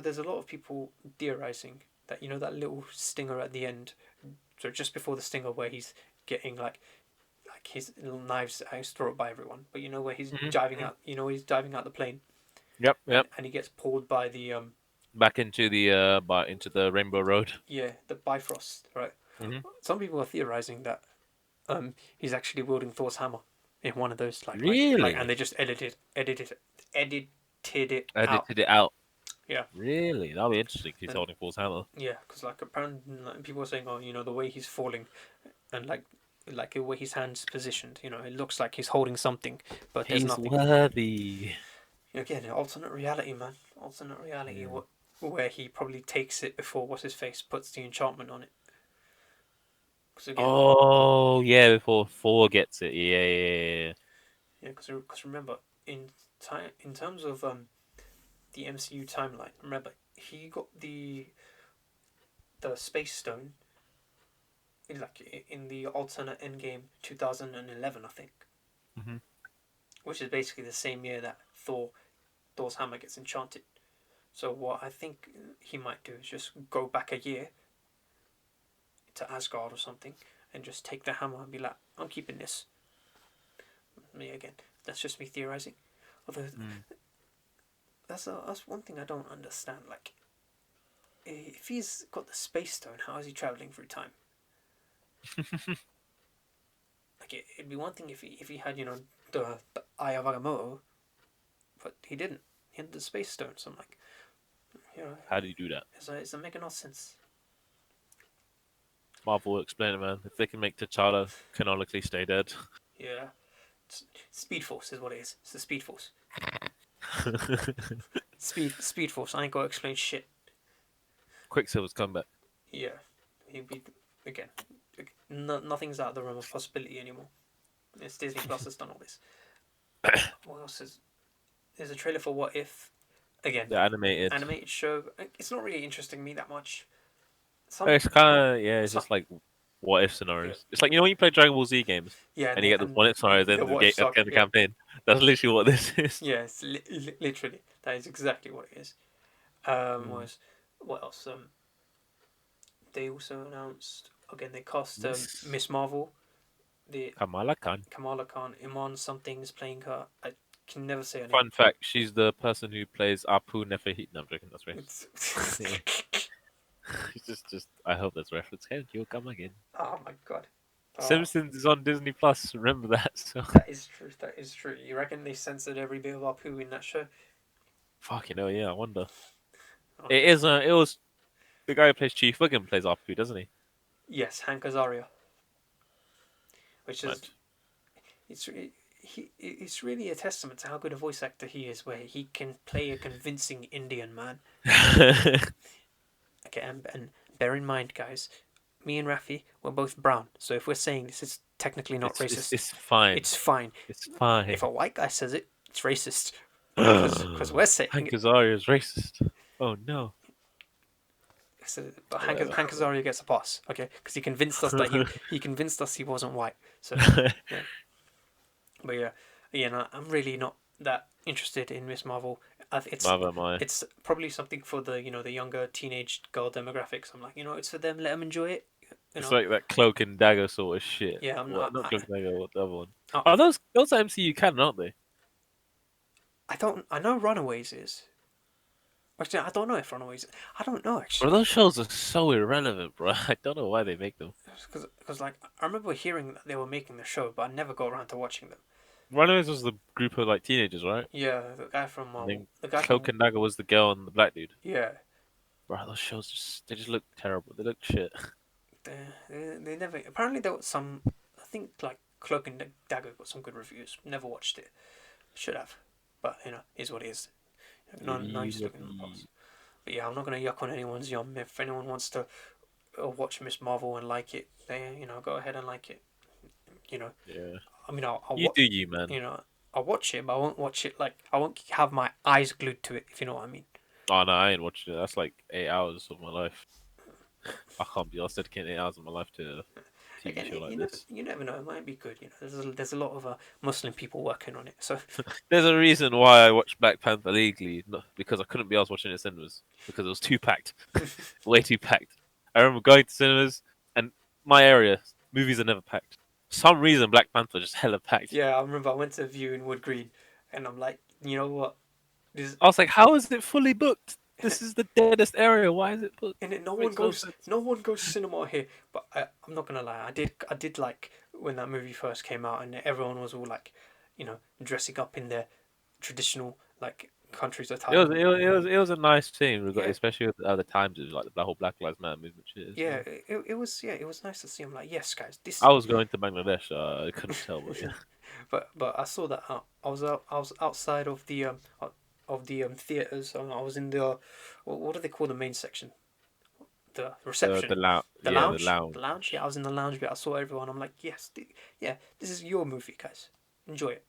There's a lot of people theorizing that that little stinger at the end, so just before the stinger where he's getting like his little knives out his throat by everyone, but where he's diving out, he's diving out the plane, Yep, yep. and he gets pulled by the Back into the Rainbow Road. yeah, the Bifrost, right? Mm-hmm. Some people are theorizing that he's actually wielding Thor's hammer in one of those Really? and they just edited it out. Edited it out. Yeah. Really? That'll be interesting. He's And holding Paul's hammer. yeah, because apparently people are saying, oh, the way he's falling, and like the way his hands positioned, it looks like he's holding something, but there's He's nothing. worthy. Again, alternate reality, man. Alternate reality. Yeah. Where he probably takes it before what's his face puts the enchantment on it. Again, Oh, yeah, before Thor gets it. Yeah, yeah, yeah. yeah, because remember in terms of the MCU timeline, remember he got the Space Stone in the alternate Endgame 2011, I think, Mm-hmm. which is basically the same year that Thor's hammer gets enchanted. So what I think he might do is just go back a year to Asgard or something and just take the hammer and be like, I'm keeping this. Me again. That's just me theorizing. Although that's one thing I don't understand. Like, if he's got the Space Stone, how is he traveling through time? Like, it'd be one thing if he had the Eye of Agamotto, but he didn't. He had the Space Stone. So I'm like, How do you do that? it's making no sense. Marvel will explain it, man. If they can make T'Challa canonically stay dead. Yeah. Speed Force is what it is. It's the Speed Force. Speed Force. I ain't got to explain shit. Quicksilver's comeback. Yeah. He'd be, again, nothing's out of the realm of possibility anymore. It's Disney Plus has done all this. What else is... There's a trailer for What If. Again, The animated show. It's not really interesting me that much. It's kind of it's just like what if scenarios. Yeah. It's like when you play Dragon Ball Z games, yeah, and you get the what if scenarios at the end of the campaign. That's literally what this is. Yeah, it's literally that is exactly what it is. What else? They also announced again. They cast Miss Marvel. The Kamala Khan. Iman something is playing her. I can never say her name. Fun fact: she's the person who plays Apu Nefahit. No, I'm joking. That's right. just. I hope that's reference. Hey, you'll come again. Oh my god. Simpsons is on Disney Plus. Remember that. So. That is true. That is true. You reckon they censored every bit of Apu in that show? Fucking hell, yeah. I wonder. It is. It was the guy who plays Chief Wiggum plays Apu, doesn't he? Yes, Hank Azaria. Which is, it's really a testament to how good a voice actor he is, where he can play a convincing Indian man. Okay, and bear in mind, guys, me and Rafi, we're both brown, so if we're saying this, it's technically not racist. It's fine. It's fine. It's fine. If a white guy says it, it's racist. Because we're saying Hank Azaria is racist. Oh no. So, but Hank Azaria gets a pass, okay? Because he convinced us that he convinced us he wasn't white. So, yeah. But yeah, no, I'm really not that interested in Miss Marvel. It's probably something for the the younger teenage girl demographics. I'm like, it's for them. Let them enjoy it. It's like that Cloak and Dagger sort of shit. Yeah, I'm not Cloak and Dagger. What the other one? Oh, are those MCU canon, aren't they? I know Runaways is. Actually, I don't know if Runaways. I don't know Bro, actually, those shows are so irrelevant, bro. I don't know why they make them. because like I remember hearing that they were making the show, but I never got around to watching them. Runaways was the group of like teenagers, right? Yeah, the guy from And then the guy Cloak from and Dagger was the girl and the black dude. yeah, Bro, those shows just look terrible. They look shit. they never. Apparently there was some. I think like Cloak and Dagger got some good reviews. Never watched it. Should have, but is what it is. No use looking in the past. Lucky. But yeah, I'm not gonna yuck on anyone's yum. If anyone wants to watch Miss Marvel and like it, they go ahead and like it. You know, Yeah. I mean, I'll You do you, man. you know I'll watch it, but I won't watch it like I won't have my eyes glued to it. If you know what I mean. Oh no, I ain't watching it. That's like 8 hours of my life. I can't be asked dedicating 8 hours of my life to a TV Again, show like this. you never know. It might be good. There's a lot of Muslim people working on it. So There's a reason why I watched Black Panther legally, not because I couldn't be asked watching it in cinemas because it was too packed, way too packed. I remember going to cinemas and my area movies are never packed. For some reason, Black Panther just hella packed. yeah, I remember I went to view in Wood Green, and I'm like, you know what? This I was like, how is it fully booked? This is the deadest area. Why is it booked? and it, Makes no sense. no one goes cinema here. But I'm not gonna lie, I did like when that movie first came out, and everyone was all like, dressing up in their traditional like country's attire. It was a nice thing, Yeah, especially with the other times. It was like the whole Black Lives Matter movement shit as yeah, well. it was nice to see. I'm like, yes, guys, this. I was going to Bangladesh, so I couldn't tell, but yeah. But I saw that I was outside of the theaters. I was in the what do they call the main section? The reception, The lounge, the yeah, the lounge, lounge. the lounge. Yeah, I was in the lounge bit. I saw everyone. I'm like, yes, yeah, this is your movie, guys. Enjoy it.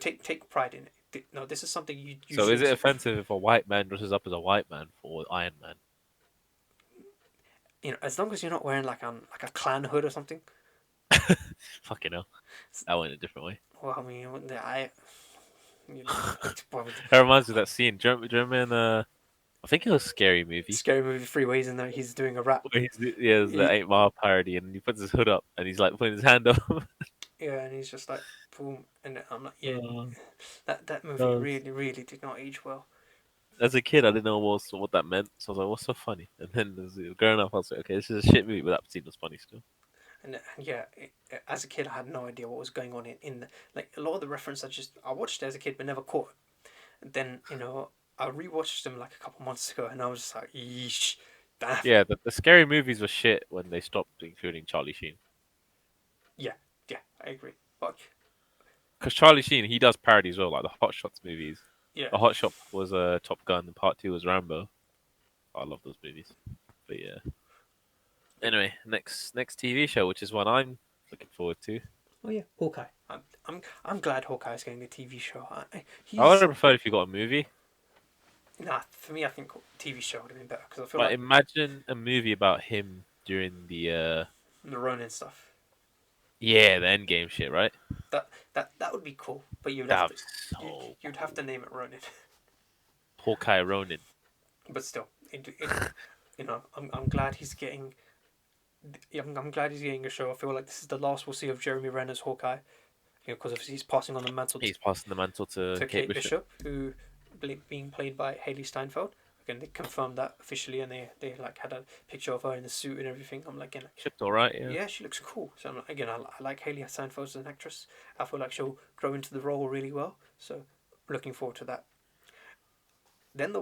Take pride in it. No, this is something you So should. is it offensive if a white man dresses up as a white man for Iron Man? As long as you're not wearing like a clan hood or something. Fucking hell, that went a different way. Well, I mean, I you know, That reminds me of that scene. Do you remember in I think it was a Scary Movie. scary movie three ways, and there he's doing a rap. Where yeah, it's the He, 8 Mile parody, and he puts his hood up, and he's like putting his hand up. yeah, and he's just like boom, and I'm like, yeah, Oh, that movie God. really did not age well. As a kid, I didn't know what that meant, so I was like, "What's so funny?" And then growing up, I was like, "Okay, this is a shit movie," but that scene was funny still. And yeah, as a kid, I had no idea what was going on in the like a lot of the reference. I watched it as a kid, but never caught it. And then I rewatched them like a couple months ago, and I was just like, yeesh, damn. Yeah, the scary movies were shit when they stopped including Charlie Sheen. Yeah, yeah, I agree. But Because Charlie Sheen, he does parody as well, like the Hot Shots movies. yeah, The Hot Shot was Top Gun, and Part 2 was Rambo. I love those movies. But yeah. Anyway, next TV show, which is one I'm looking forward to. oh yeah, Hawkeye. I'm glad Hawkeye's getting a TV show. I would He's have preferred if you got a movie. nah for me. I think TV show would have been better because I feel But like imagine a movie about him during the the Ronin stuff. yeah, the Endgame shit, right? That would be cool, but That was so you'd have to name it Ronin. Hawkeye Ronin. But still, I'm glad he's getting. I'm glad he's getting a show. I feel like this is the last we'll see of Jeremy Renner's Hawkeye, because obviously he's passing on the mantle He's passing the mantle to to Kate Kate Bishop. Bishop, who being played by Haley Steinfeld. Again, they confirmed that officially, and they like had a picture of her in the suit and everything. I'm like, again, Shipped alright, yeah. yeah, she looks cool. So I'm like, again, I like Haley Steinfeld as an actress. I feel like she'll grow into the role really well. So looking forward to that. Then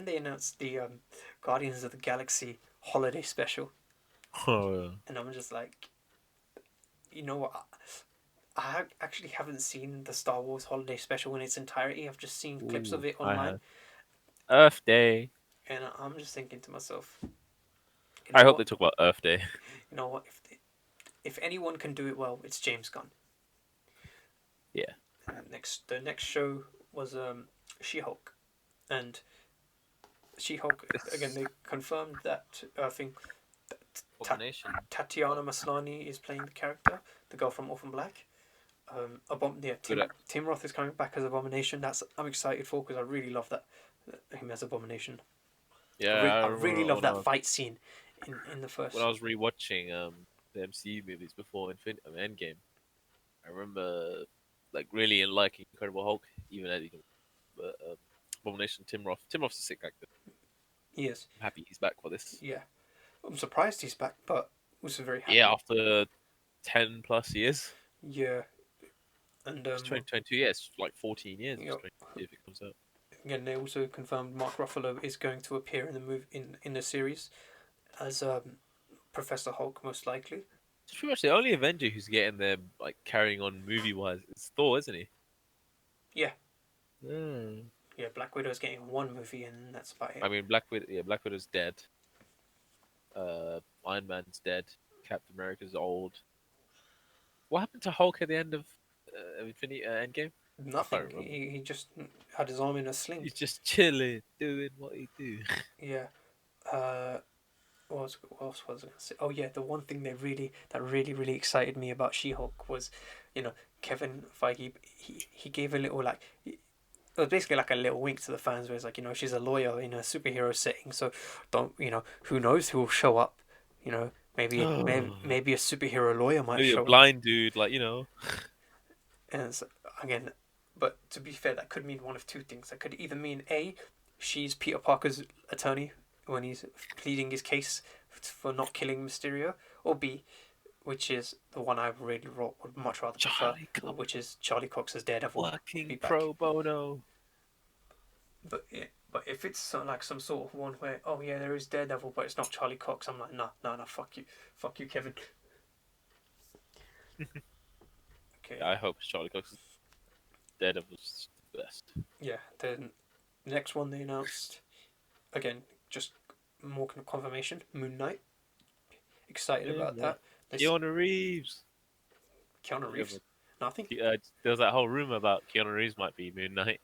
they announced the Guardians of the Galaxy holiday special, Oh, and I'm just like, you know what? I actually haven't seen the Star Wars holiday special in its entirety. I've just seen clips of ooh, it I online, have Earth Day. and I'm just thinking to myself, you I know hope what? they talk about Earth Day. You know what? If anyone can do it well, it's James Gunn. Yeah. The next show was She-Hulk, and She-Hulk again. They confirmed that I think Abomination. Tatiana Maslany is playing the character, the girl from Orphan Black. Good actor. Tim Roth is coming back as Abomination. That's I'm excited for because I really love that him as Abomination. Yeah, I I really remember love that fight scene in the when first. I was rewatching the MCU movies before Endgame. I remember like really liking Incredible Hulk, even Eddie. But Abomination Tim Roth. Tim Roth's a sick actor. Yes. I'm happy he's back for this. Yeah. I'm surprised he's back, but was very Yeah, happy. after 10 plus years. Yeah. And It's 2022. Yeah, it's like 14 years. you It's know, 2022 if it comes out. again, they also confirmed Mark Ruffalo is going to appear in the in the series as Professor Hulk, most likely. It's pretty much the only Avenger who's getting their like carrying on movie wise. It's Thor, isn't he? Yeah. Mm. Yeah. Black Widow's getting one movie, and that's about I it. mean, Black Widow. Yeah, Black Widow's dead. Iron Man's dead. Captain America's old. What happened to Hulk at the end of Infinity Endgame? I can't Nothing. remember. He just had his arm in a sling. He's just chilling, doing what he do. Yeah. Uh, what else was I going to say? Oh yeah, the one thing that really excited me about She-Hulk was, you know, Kevin Feige. He gave a little like. It was basically like a little wink to the fans where it's like, she's a lawyer in a superhero setting, so don't, who knows who will show up, you know, maybe a superhero lawyer might Maybe a show up. blind dude, like And so, again, but to be fair, that could mean one of two things. That could either mean A, she's Peter Parker's attorney when he's pleading his case for not killing Mysterio, or B, which is the one I really would much rather prefer, Charlie Cox which is Charlie Cox's Daredevil be working back. pro bono. But if it's like some sort of one where, oh yeah, there is Daredevil, but it's not Charlie Cox, I'm like, no, fuck you, Kevin. Okay. Yeah, I hope Charlie Cox is Daredevil's the best. Yeah. Then the next one they announced, again, just more kind of confirmation. Moon Knight. Excited about Yeah. that. Keanu Reeves. Keanu Reeves. No, I think There was that whole rumor about Keanu Reeves might be Moon Knight.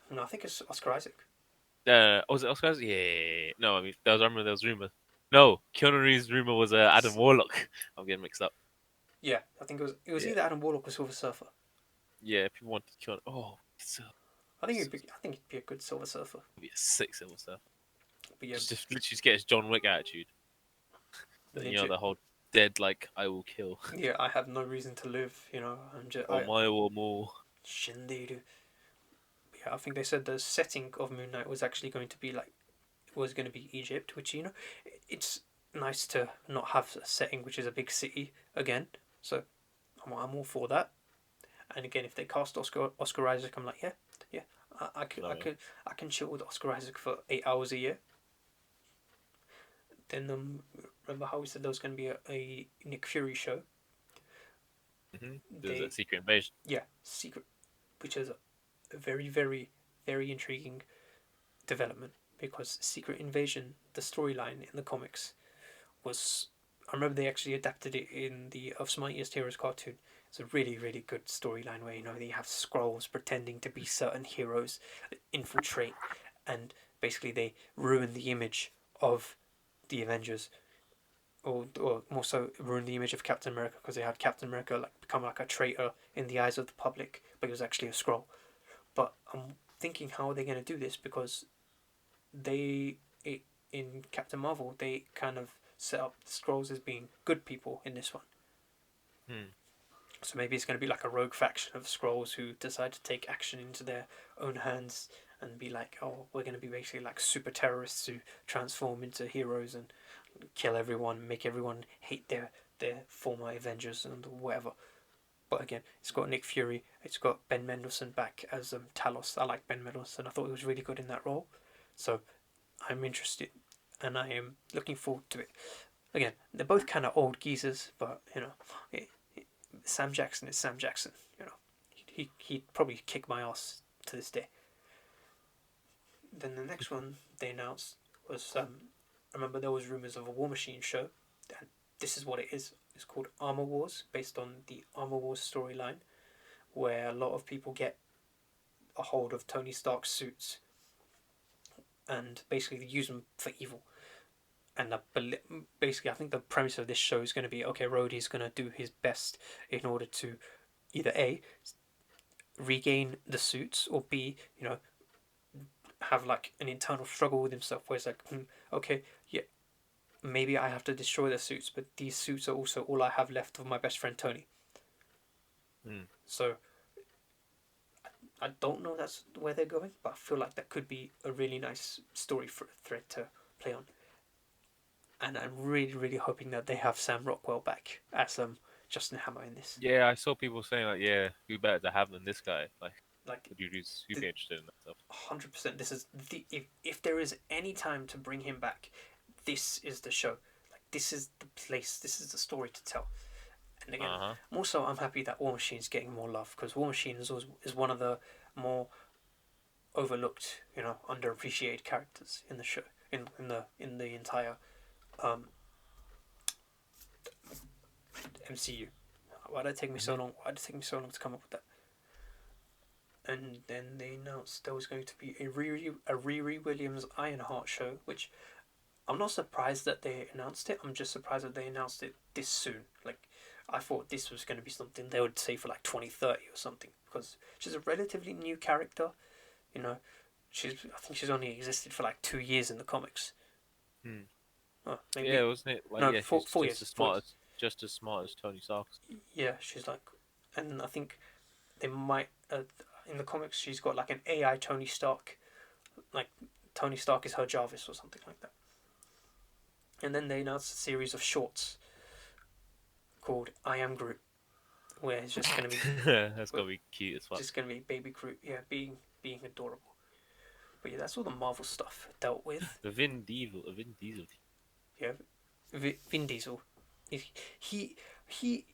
no, I think it's Oscar Isaac. Was it Oscars? Yeah. No, I mean there was rumor. No, Keanu Reeves' rumor was Adam Warlock. I'm getting mixed up. Yeah, I think it was Yeah. either Adam Warlock or Silver Surfer. Yeah, people wanted Keanu. Oh, it's I think he'd be a good Silver Surfer. be a sick Silver Surfer. But yeah, Just literally get his John Wick attitude. legit. The whole dead like I will kill. Yeah, I have no reason to live. I'm just Or my or more. Shinderu. Yeah, I think they said the setting of Moon Knight was actually going to be Egypt, which it's nice to not have a setting which is a big city again. So I'm all for that. And again, if they cast Oscar Isaac, I'm like, yeah, I can chill with Oscar Isaac for 8 hours a year. Then remember how we said there was going to be a Nick Fury show? There's a Secret Invasion. Yeah, Secret, which is a very, very, very intriguing development because Secret Invasion, the storyline in the comics, was. I remember they actually adapted it in the of Mightiest Heroes cartoon. It's a really, really good storyline where they have scrolls pretending to be certain heroes that infiltrate, and basically they ruin the image of the Avengers, or more so ruin the image of Captain America because they had Captain America become like a traitor in the eyes of the public, but he was actually a scroll. But I'm thinking, how are they going to do this? Because in Captain Marvel, they kind of set up the Skrulls as being good people in this one. So maybe it's going to be like a rogue faction of Skrulls who decide to take action into their own hands and be like, oh, we're going to be basically like super terrorists who transform into heroes and kill everyone, make everyone hate their former Avengers and whatever. But again, it's got Nick Fury, it's got Ben Mendelsohn back as Talos. I like Ben Mendelsohn. I thought he was really good in that role. So I'm interested and I am looking forward to it. Again, they're both kind of old geezers, but Sam Jackson is Sam Jackson. He'd probably kick my ass to this day. Then the next one they announced was I remember there was rumors of a War Machine show, and this is what it is. It's called Armor Wars, based on the Armor Wars storyline, where a lot of people get a hold of Tony Stark's suits and basically use them for evil. And basically, I think the premise of this show is going to be, okay, Rhodey's going to do his best in order to either A, regain the suits, or B, have like an internal struggle with himself where it's like, okay, yeah, maybe I have to destroy the suits, but these suits are also all I have left of my best friend Tony. So I don't know that's where they're going, but I feel like that could be a really nice story for thread to play on. And I'm really, really hoping that they have Sam Rockwell back as Justin Hammer in this. Yeah, I saw people saying like, yeah, who better to have than this guy? Like, Like, would you who'd the be interested in that stuff? 100%. This is the if there is any time to bring him back, this is the show. Like, this is the place. This is the story to tell. And again, Uh huh. also I'm happy that War Machine's getting more love because War Machine is one of the more overlooked, underappreciated characters in the show in the entire um, MCU. Why did it take me so Hmm. long? Why did it take me so long to come up with that? And then they announced there was going to be a Riri Williams Ironheart show, which I'm not surprised that they announced it. I'm just surprised that they announced it this soon. Like, I thought this was going to be something they would say for like 2030 or something because she's a relatively new character. You know, I think she's only existed for like 2 years in the comics. Hmm. Oh, Yeah, maybe wasn't it? Like, no, yeah, four she's four years. 4 years. just as smart as Tony Stark. Yeah, she's like, and I think they might in the comics she's got like an AI Tony Stark, like Tony Stark is her Jarvis or something like that. And then they announced a series of shorts called I Am Groot, where it's just gonna be That's gonna be cute as fuck. just gonna be Baby Groot, yeah, being adorable. But yeah, that's all the Marvel stuff dealt with. A Vin Diesel. Yeah, Vin Diesel, he he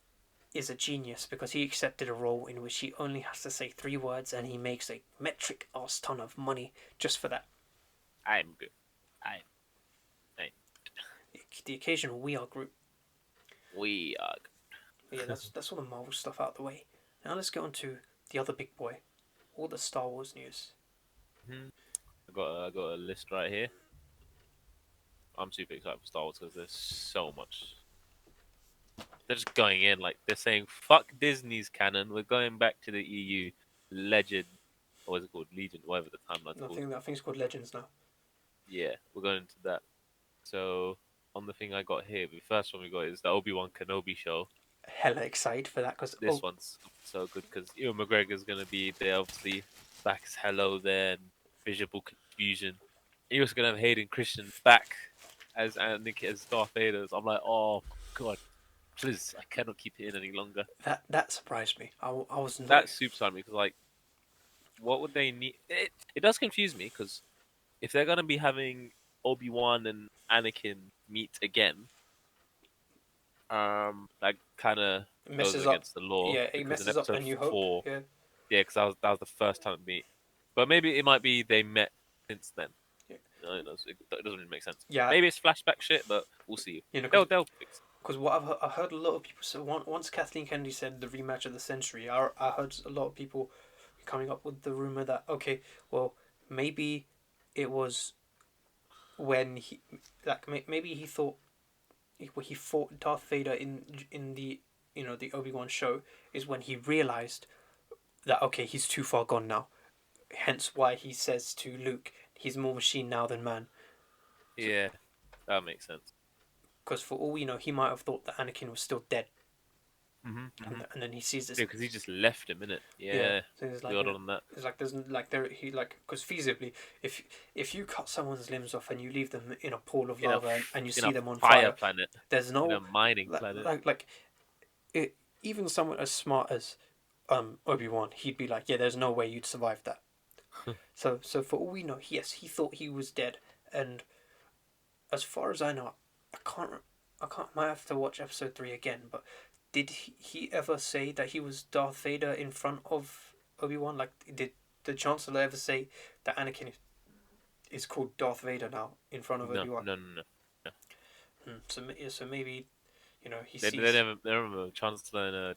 is a genius because he accepted a role in which he only has to say 3 words and he makes a metric ass ton of money just for that. I'm good. I, I, The occasional we are Groot. we are. But yeah, that's all the Marvel stuff out of the way. Now let's get on to the other big boy, all the Star Wars news. Hmm. I got a list right here. I'm super excited for Star Wars because there's so much. They're just going in like they're saying, "Fuck Disney's canon. We're going back to the EU Legend, or what's it called, Legion, whatever the timeline's I called." think that thing's called Legends now. Yeah, we're going into that. So on the thing I got here, the first one we got is the Obi-Wan Kenobi show. Hella excited for that because This one's so good because Ewan McGregor's gonna be there, obviously back as Hello there and Visible Confusion. You're also gonna have Hayden Christian back as Nick as Darth Vader. So I'm like, oh god, please, I cannot keep it in any longer. that surprised me. I was not. That's super sad me because like, what would they need? It does confuse me because if they're gonna be having Obi Wan and Anakin meet again, that kind of It goes messes up. against the law Yeah, it because in messes up A episode New Hope. 4, Yeah, yeah, because that was the first time we meet. But maybe it might be they met since then. yeah, No, it doesn't really make sense. yeah. Maybe it's flashback shit, but we'll see. Because They'll fix what I heard a lot of people say once Kathleen Kennedy said the rematch of the century, I heard a lot of people coming up with the rumor that okay, well maybe it was when he like maybe he thought he fought Darth Vader in the the Obi-Wan show is when he realized that okay he's too far gone now, hence why he says to Luke he's more machine now than man. it. Yeah, that makes sense. Because for all we know, he might have thought that Anakin was still dead, Mm-hmm. and then he sees this. Yeah, because he just left him, innit? Yeah, Yeah, so it's like got on that. it's like there's like there he like because feasibly, if you cut someone's limbs off and you leave them in a pool of In a lava and you in see a them on fire fire, planet, there's in a no mining like planet. like it, even someone as smart as Obi-Wan, he'd be like, yeah, there's no way you'd survive that. So for all we know, yes, he thought he was dead, and as far as I know, I can't might have to watch episode 3 again, but did he ever say that he was Darth Vader in front of Obi-Wan? Like, did the Chancellor ever say that Anakin is called Darth Vader now in front of No, Obi-Wan? no, no, no. No. So maybe he They sees never Chancellor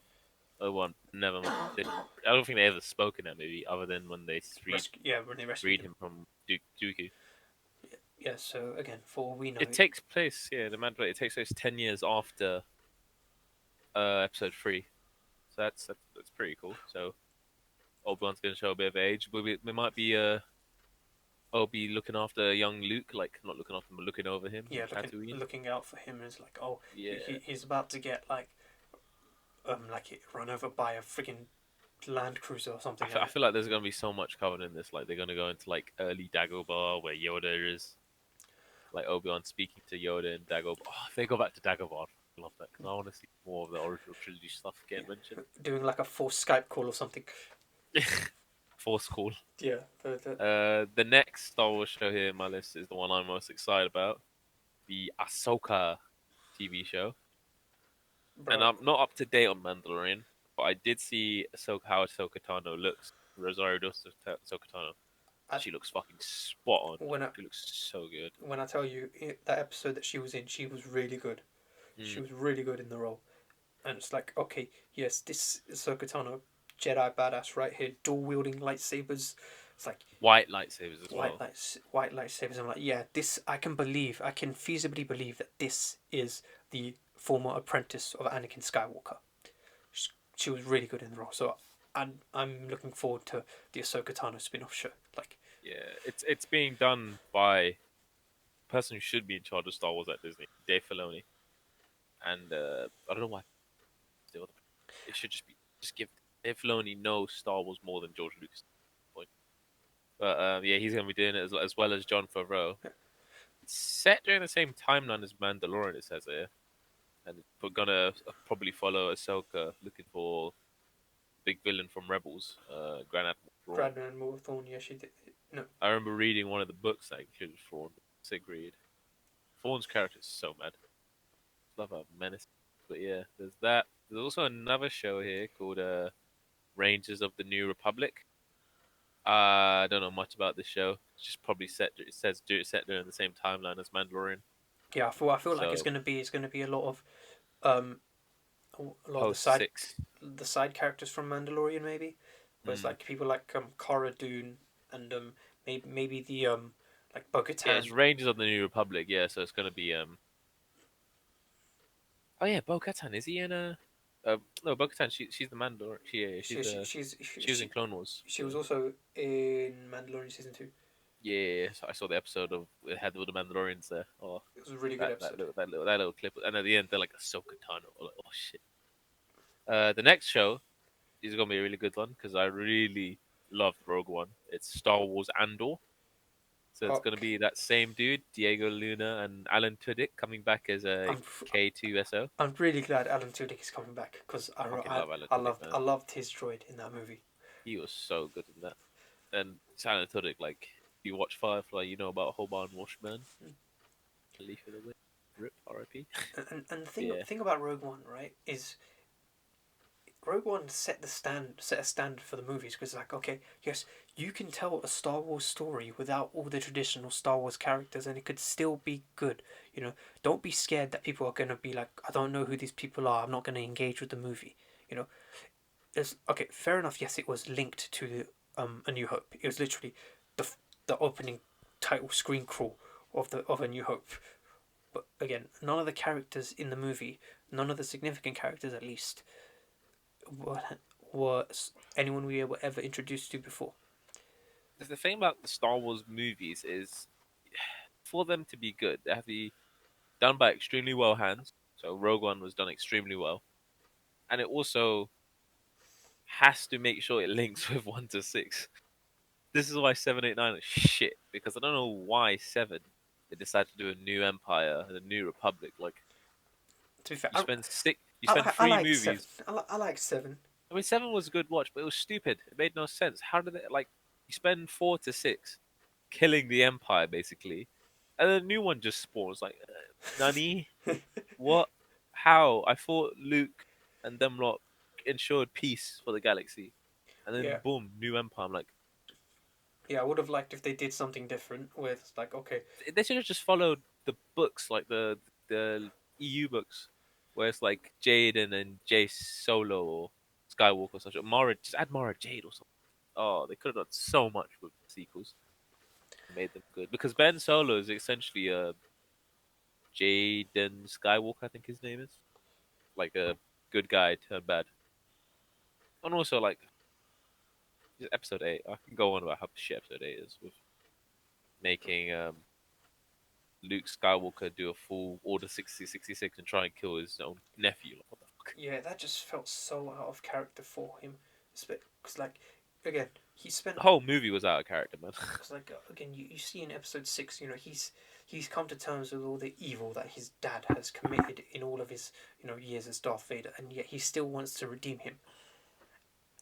and one never. I don't think they ever spoke in that movie other than when they when they rescued freed him. him from Dooku. Yeah. So again, for all we know, It takes place, yeah, the Mad Blade. It takes place 10 years after episode 3, so that's pretty cool. So Obi Wan's gonna show a bit of age. We might be Obi looking after young Luke, like not looking after him, but looking over him yeah, on Tatooine. looking out for him is like, Yeah, he's about to get like run over by a freaking Land Cruiser or I something feel, like I that. feel like there's gonna be so much covered in this. Like they're gonna go into like early Dagobah where Yoda is, like Obi-Wan speaking to Yoda in Dagobah. Oh, if they go back to Dagobah, I love that because I want to see more of the original trilogy stuff Yeah, getting mentioned. doing like a forced Skype call or something. Force call. Yeah, the The next Star Wars show here in my list is the one I'm most excited about, the Ahsoka TV show. And bro. I'm not up to date on Mandalorian, but I did see Ahsoka, how Ahsoka Tano looks. Rosario Dawson Ahsoka Tano. I, She looks fucking spot on. when I She looks so good. when I tell you that episode that she was in, she was really good. She Mm. was really good in the role, and it's like, okay, yes, this is Ahsoka Tano, Jedi badass right here, dual wielding lightsabers. It's like White lightsabers as well. white lightsabers. I'm like, yeah, this I can feasibly believe that this is the former apprentice of Anakin Skywalker. She was really good in the role, so I'm looking forward to the Ahsoka Tano spin-off show. Like, Yeah, it's being done by the person who should be in charge of Star Wars at Disney, Dave Filoni. And I don't know why still it should just give Dave Filoni knows Star Wars more than George Lucas. Point. But yeah, he's gonna be doing it as well as John Favreau. It's set during the same timeline as Mandalorian, it says here, and we're gonna probably follow Ahsoka looking for big villain from Rebels, Grand Admiral Thrawn. Grand Admiral Thrawn, yeah, she did. No, I remember reading one of the books that included Thrawn. Sick read. Thrawn's character is so mad. Love a menace. But yeah, there's that. There's also another show here called Rangers of the New Republic. I don't know much about this show. It's just probably set. It says set during the same timeline as Mandalorian. yeah, I feel like So it's gonna be um a lot of post six. the side characters from Mandalorian maybe, but it's Mm. like people like Cara Dune and maybe the like Bo Yeah, it's Katan. Rangers of the New Republic. Yeah, so it's gonna be. Oh yeah, Bo Katan. Is he in a? No, Bo Katan. She's the Mandalorian. Yeah, She, she she was in Clone Wars. she was So also in Mandalorian season 2. yeah, so I saw the episode of it had all the Mandalorians there. Oh, It was a really good episode. that little clip, and at the end they're like Ahsoka Tano. Like, oh shit. The next show is gonna be a really good one because I really loved Rogue One. It's Star Wars Andor, so it's Oh, gonna be that same dude, Diego Luna and Alan Tudyk coming back as a I'm K2SO. I'm really glad Alan Tudyk is coming back because Fucking love Alan Tudyk, man. I loved his droid in that movie. He was so good in that. And Alan Tudyk, like you watch Firefly, you know about Hoban Washburn, Leaf of the Wind, Rip, R.I.P. And the Yeah, thing about Rogue One, right, is Rogue One set a standard for the movies because like, okay, yes, you can tell a Star Wars story without all the traditional Star Wars characters and it could still be good. You know, don't be scared that people are gonna be like, I don't know who these people are. I'm not gonna engage with the movie. You know, there's okay, fair enough. Yes, it was linked to A New Hope. It was literally the the opening title screen crawl of A New Hope. But again, none of the characters in the movie, none of the significant characters at least, were, were anyone we were ever introduced to before. the thing about the Star Wars movies is for them to be good, they have to be done by extremely well hands. So Rogue One was done extremely well, and it also has to make sure it links with 1 to 6. This is why 7, 8, 9 is shit because I don't know why 7 they decided to do a new Empire and a new Republic. Like To be fair, you spend I three like seven. movies. I like seven. I mean, 7 was a good watch, but it was stupid. It made no sense. How did it like? You spend 4 to 6 killing the Empire basically, and the new one just spawns. Like, Nani? What? How? I thought Luke and them lot ensured peace for the galaxy, and then Yeah, boom, new Empire. I'm like, yeah. I would have liked if they did something different with like, okay, they should have just followed the books, like the EU books, where it's like Jaden and Jace Solo or Skywalker or such. Mara, just add Mara Jade or something. Oh, they could have done so much with the sequels, made them good. Because Ben Solo is essentially a Jaden Skywalker, I think his name is, like a good guy turned bad. And also like episode 8, I can go on about how shit episode 8 is with making Luke Skywalker do a full Order 6066 and try and kill his own nephew. Like, what the fuck? yeah, that just felt so out of character for him. Because like again, he spent The whole movie was out of character, man. because like again, you see in episode 6, he's come to terms with all the evil that his dad has committed in all of his years as Darth Vader, and yet he still wants to redeem him.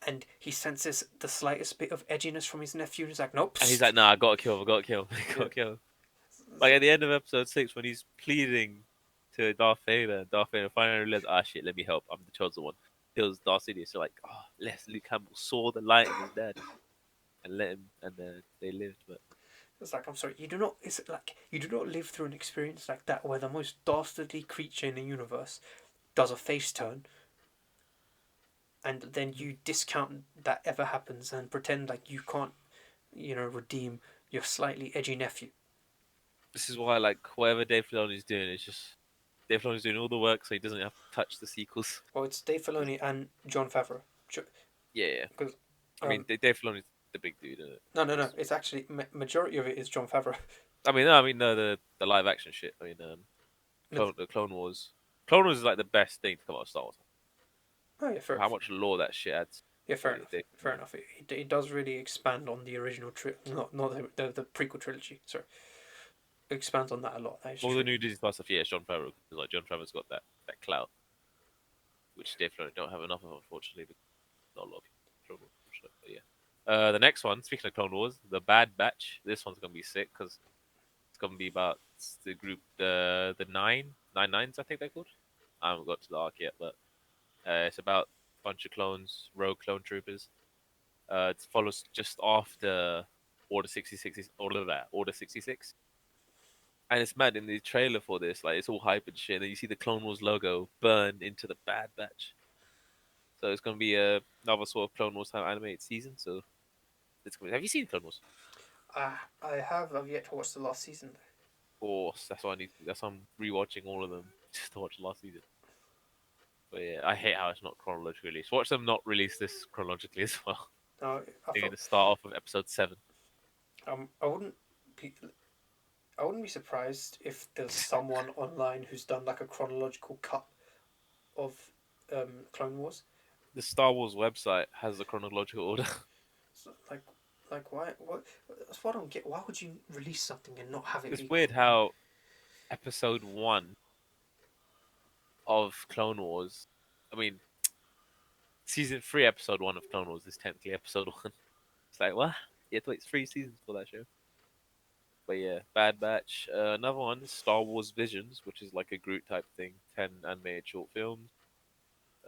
And he senses the slightest bit of edginess from his nephew, and he's like, nope. And he's like, "Nah, I gotta kill him. I gotta kill him. I Yeah. gotta kill him." Like at the end of episode 6, when he's pleading to Darth Vader finally realizes, "Ah, shit, let me help. I'm the chosen one." Kills Darth Sidious. So like, oh, let Luke Campbell saw the light in his dad and let him, and they lived. But It's like, I'm sorry, you do not. It's like you do not live through an experience like that where the most dastardly creature in the universe does a face turn, and then you discount that ever happens and pretend like you can't, redeem your slightly edgy nephew. this is why, like, whatever Dave Filoni's doing is just Dave Filoni's doing all the work, so he doesn't have to touch the sequels. Well, it's Dave Filoni and John Favreau. Yeah, yeah. Because I mean, Dave Filoni's the big dude, isn't it? no, no, no. It's actually majority of it is John Favreau. I mean, no, the live action shit. I mean, the Clone Wars. Clone Wars is like the best thing to come out of Star Wars. Oh yeah, For how much lore that shit adds. yeah, fair But enough. Fair enough. It does really expand on the original not the prequel trilogy. Sorry, it expands on that a lot. That is all true. the new Disney Plus stuff, yeah, it's John Favreau. 'Cause, like John Favreau's got that clout, which Dave Filoni don't have enough of, unfortunately. Because not a lot of people. But yeah. The next one, speaking of Clone Wars, the Bad Batch. This one's gonna be sick because it's gonna be about the group, the nine nines, I think they're called. I haven't got to the arc yet, but it's about a bunch of clones, rogue clone troopers. It follows just after Order 66, Order 66. And it's mad in the trailer for this, like it's all hype and shit, and then you see the Clone Wars logo burn into the Bad Batch. So it's gonna be another sort of Clone Wars type animated season. So it's gonna be... Have you seen Clone Wars? I have. I've yet to watch the last season. Or that's why I need. That's why I'm rewatching all of them just to watch the last season. But yeah, I hate how it's not chronologically released. Watch them not release this chronologically as well. No, I They're thought gonna start off with episode 7. I wouldn't be surprised if there's someone online who's done like a chronological cut of Clone Wars. The Star Wars website has the chronological order. So, like why? What? That's what I don't get. Why would you release something and not have it It's be? weird how episode 1 of Clone Wars. I mean, season 3, episode 1 of Clone Wars is technically episode 1. It's like, what? You have to wait 3 seasons for that show. But yeah, Bad Batch. Another one is Star Wars Visions, which is like a Groot type thing. 10 animated short films.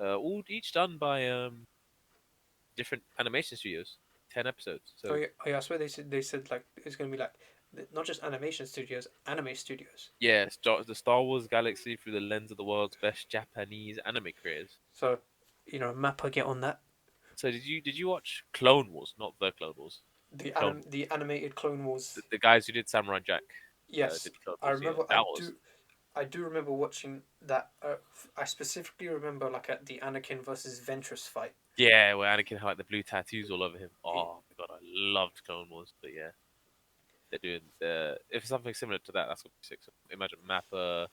All each done by different animation studios. 10 episodes. So Oh yeah. I swear they said like it's gonna be like not just animation studios, anime studios. yeah, the Star Wars galaxy through the lens of the world's best Japanese anime creators. So, Mappa get on that. So did you watch Clone Wars? Not the Clone Wars. Clone The animated Clone Wars. the guys who did Samurai Jack. Yes, Did Clone I Wars. Yeah, remember. that was I do remember watching that. I specifically remember like at the Anakin versus Ventress fight. yeah, where Anakin had like the blue tattoos all over him. Oh my god, I loved Clone Wars. But yeah, they're doing if it's something similar to that, that's gonna be sick. So imagine Mappa,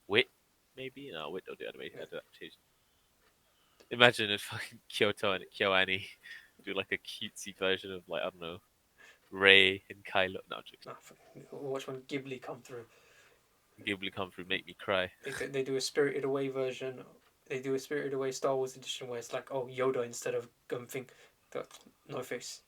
Wit, maybe. No, Wit don't do animation adaptation. Imagine if fucking Kyoto and KyoAni do like a cutesy version of like I don't know Ray and Kylo. No, I'm joking. No, watch when Ghibli come through. Ghibli come through, make me cry. They do a Spirited Away version. They do a Spirited Away Star Wars edition where it's like Yoda instead of Gumfing. No face.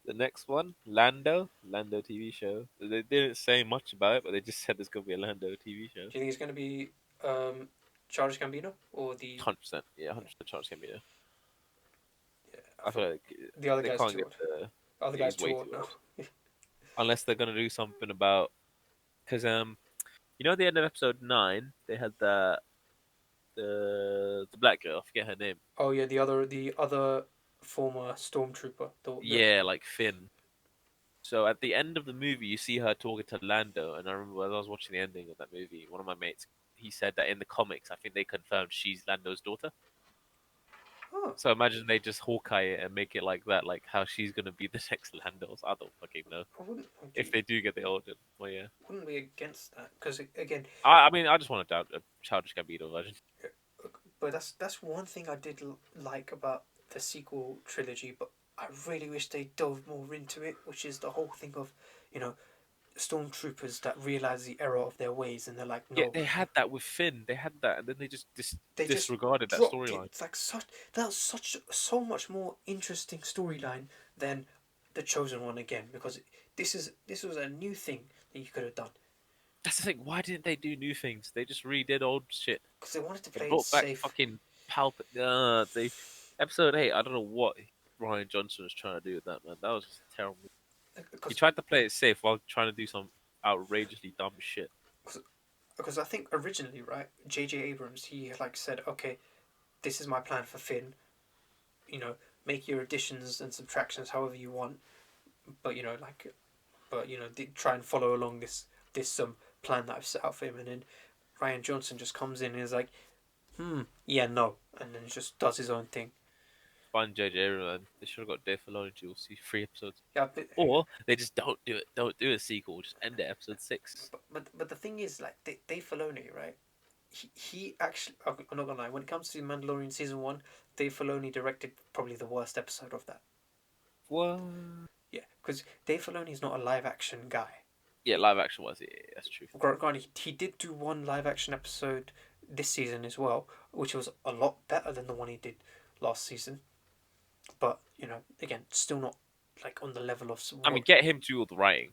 The next one, Lando TV show. They didn't say much about it, but they just said there's gonna be a Lando TV show. Do you think it's going to be Charles Gambino or the 100%, yeah, 100% chance can be there. yeah, I feel like the other they guy's can't too get old? the. Other Yeah, guy's he's way too old too now. old. Unless they're gonna do something about, because at the end of episode 9, they had the black girl. I forget her name. Oh yeah, the other former stormtrooper. The Yeah, like Finn. So at the end of the movie, you see her talking to Lando, and I remember as I was watching the ending of that movie, one of my mates he said that in the comics, I think they confirmed she's Lando's daughter. oh, So imagine they just Hawkeye it and make it like that, like how she's gonna be the next Lando's. I don't fucking know I if they do get the origin. Well, yeah. wouldn't be against that because again, I mean, I just want a Childish Gambino version. But that's one thing I did like about the sequel trilogy. But I really wish they dove more into it, which is the whole thing of, you know, stormtroopers that realize the error of their ways and they're like, Yeah, no, they had that with Finn. They had that, and then they just they just disregarded that dropped it. storyline. It's like such that was such so much more interesting storyline than the chosen one again because this was a new thing that you could have done That's the thing. Why didn't they do new things? They just redid old shit. because they wanted to They play it brought back safe. fucking they episode 8. I don't know what Ryan Johnson was trying to do with that, man. That was just terrible. He Because tried to play it safe while trying to do some outrageously dumb shit. because I think originally, right, J.J. Abrams, he like said, okay, this is my plan for Finn. You know, make your additions and subtractions however you want, but try and follow along this plan that I've set out for him. And then Ryan Johnson just comes in and is like, yeah, no, and then just does his own thing. Fine, JJ, man. They should have got Dave Filoni to see 3 episodes, Yeah, or they just don't do it. Don't do a sequel. Just end at episode 6. but the thing is, like, Dave Filoni, right? He actually, I'm not gonna lie. When it comes to Mandalorian season 1, Dave Filoni directed probably the worst episode of that. What? Yeah, because Dave Filoni is not a live action guy. Yeah, live action was it. Yeah, that's true. Granted, he did do one live action episode this season as well, which was a lot better than the one he did last season. But again, still not like on the level of I mean, what. get him to do all the writing.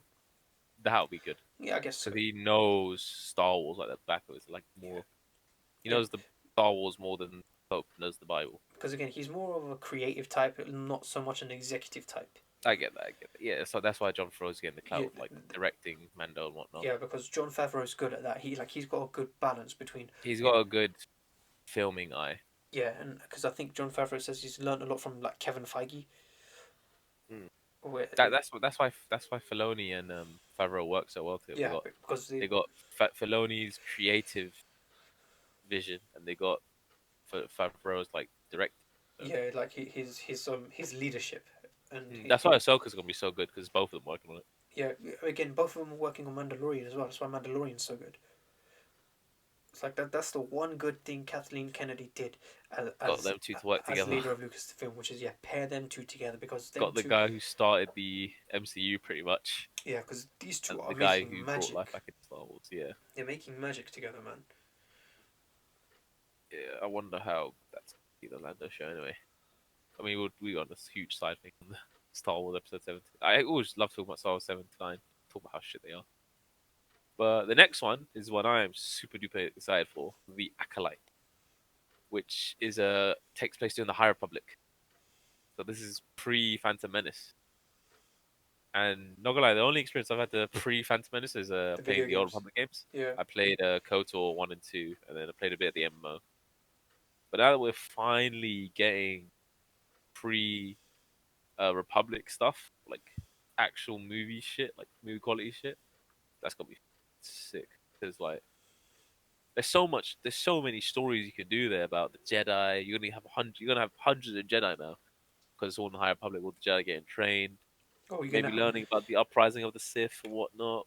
That would be good Yeah, I guess so. because he knows Star Wars like the back of his like more. He Yeah, knows the Star Wars more than Pope knows the Bible. because again, he's more of a creative type, not so much an executive type. I get that. I get that. Yeah, so that's why John Favreau's getting the clout Yeah, of like directing Mando and whatnot. yeah, because John Favreau's good at that. He's got a good balance between He's you got know a good filming eye. yeah, and because I think John Favreau says he's learned a lot from like Kevin Feige. Mm. Where That's why Filoni and Favreau work so well together. yeah, because They got Filoni's creative vision, and they got Favreau's like direct. So, yeah, like his leadership and that's why Ahsoka's gonna be so good because both of them working on it. yeah, again, both of them are working on Mandalorian as well. That's why Mandalorian's so good. It's like that's the one good thing Kathleen Kennedy did as Got them two to work as together. leader of Lucasfilm, which is pair them two together because them Got the two guy who started the MCU pretty much, yeah because these two and are the guy making who brought life magic. back into Star Wars. Yeah, They're making magic together, man. yeah. I wonder how that's gonna be the Lando show anyway. I mean, we got this huge side thing on the Star Wars episode 7. I always love talking about Star Wars 7 to 9. Talk about how shit they are. But the next one is one I am super duper excited for: the Acolyte, which is takes place during the High Republic. So this is pre Phantom Menace. And not gonna lie, the only experience I've had the pre Phantom Menace is The video playing the Old games, Republic games. yeah, I played KOTOR 1 and 2, and then I played a bit of the MMO. But now that we're finally getting pre Republic stuff, like actual movie shit, like movie quality shit, that's gonna be sick. Because like, there's so many stories you can do there about the Jedi. You're gonna have hundreds of Jedi now because it's all in the High Republic with the Jedi getting trained, oh, you're maybe gonna learning about the uprising of the Sith and whatnot.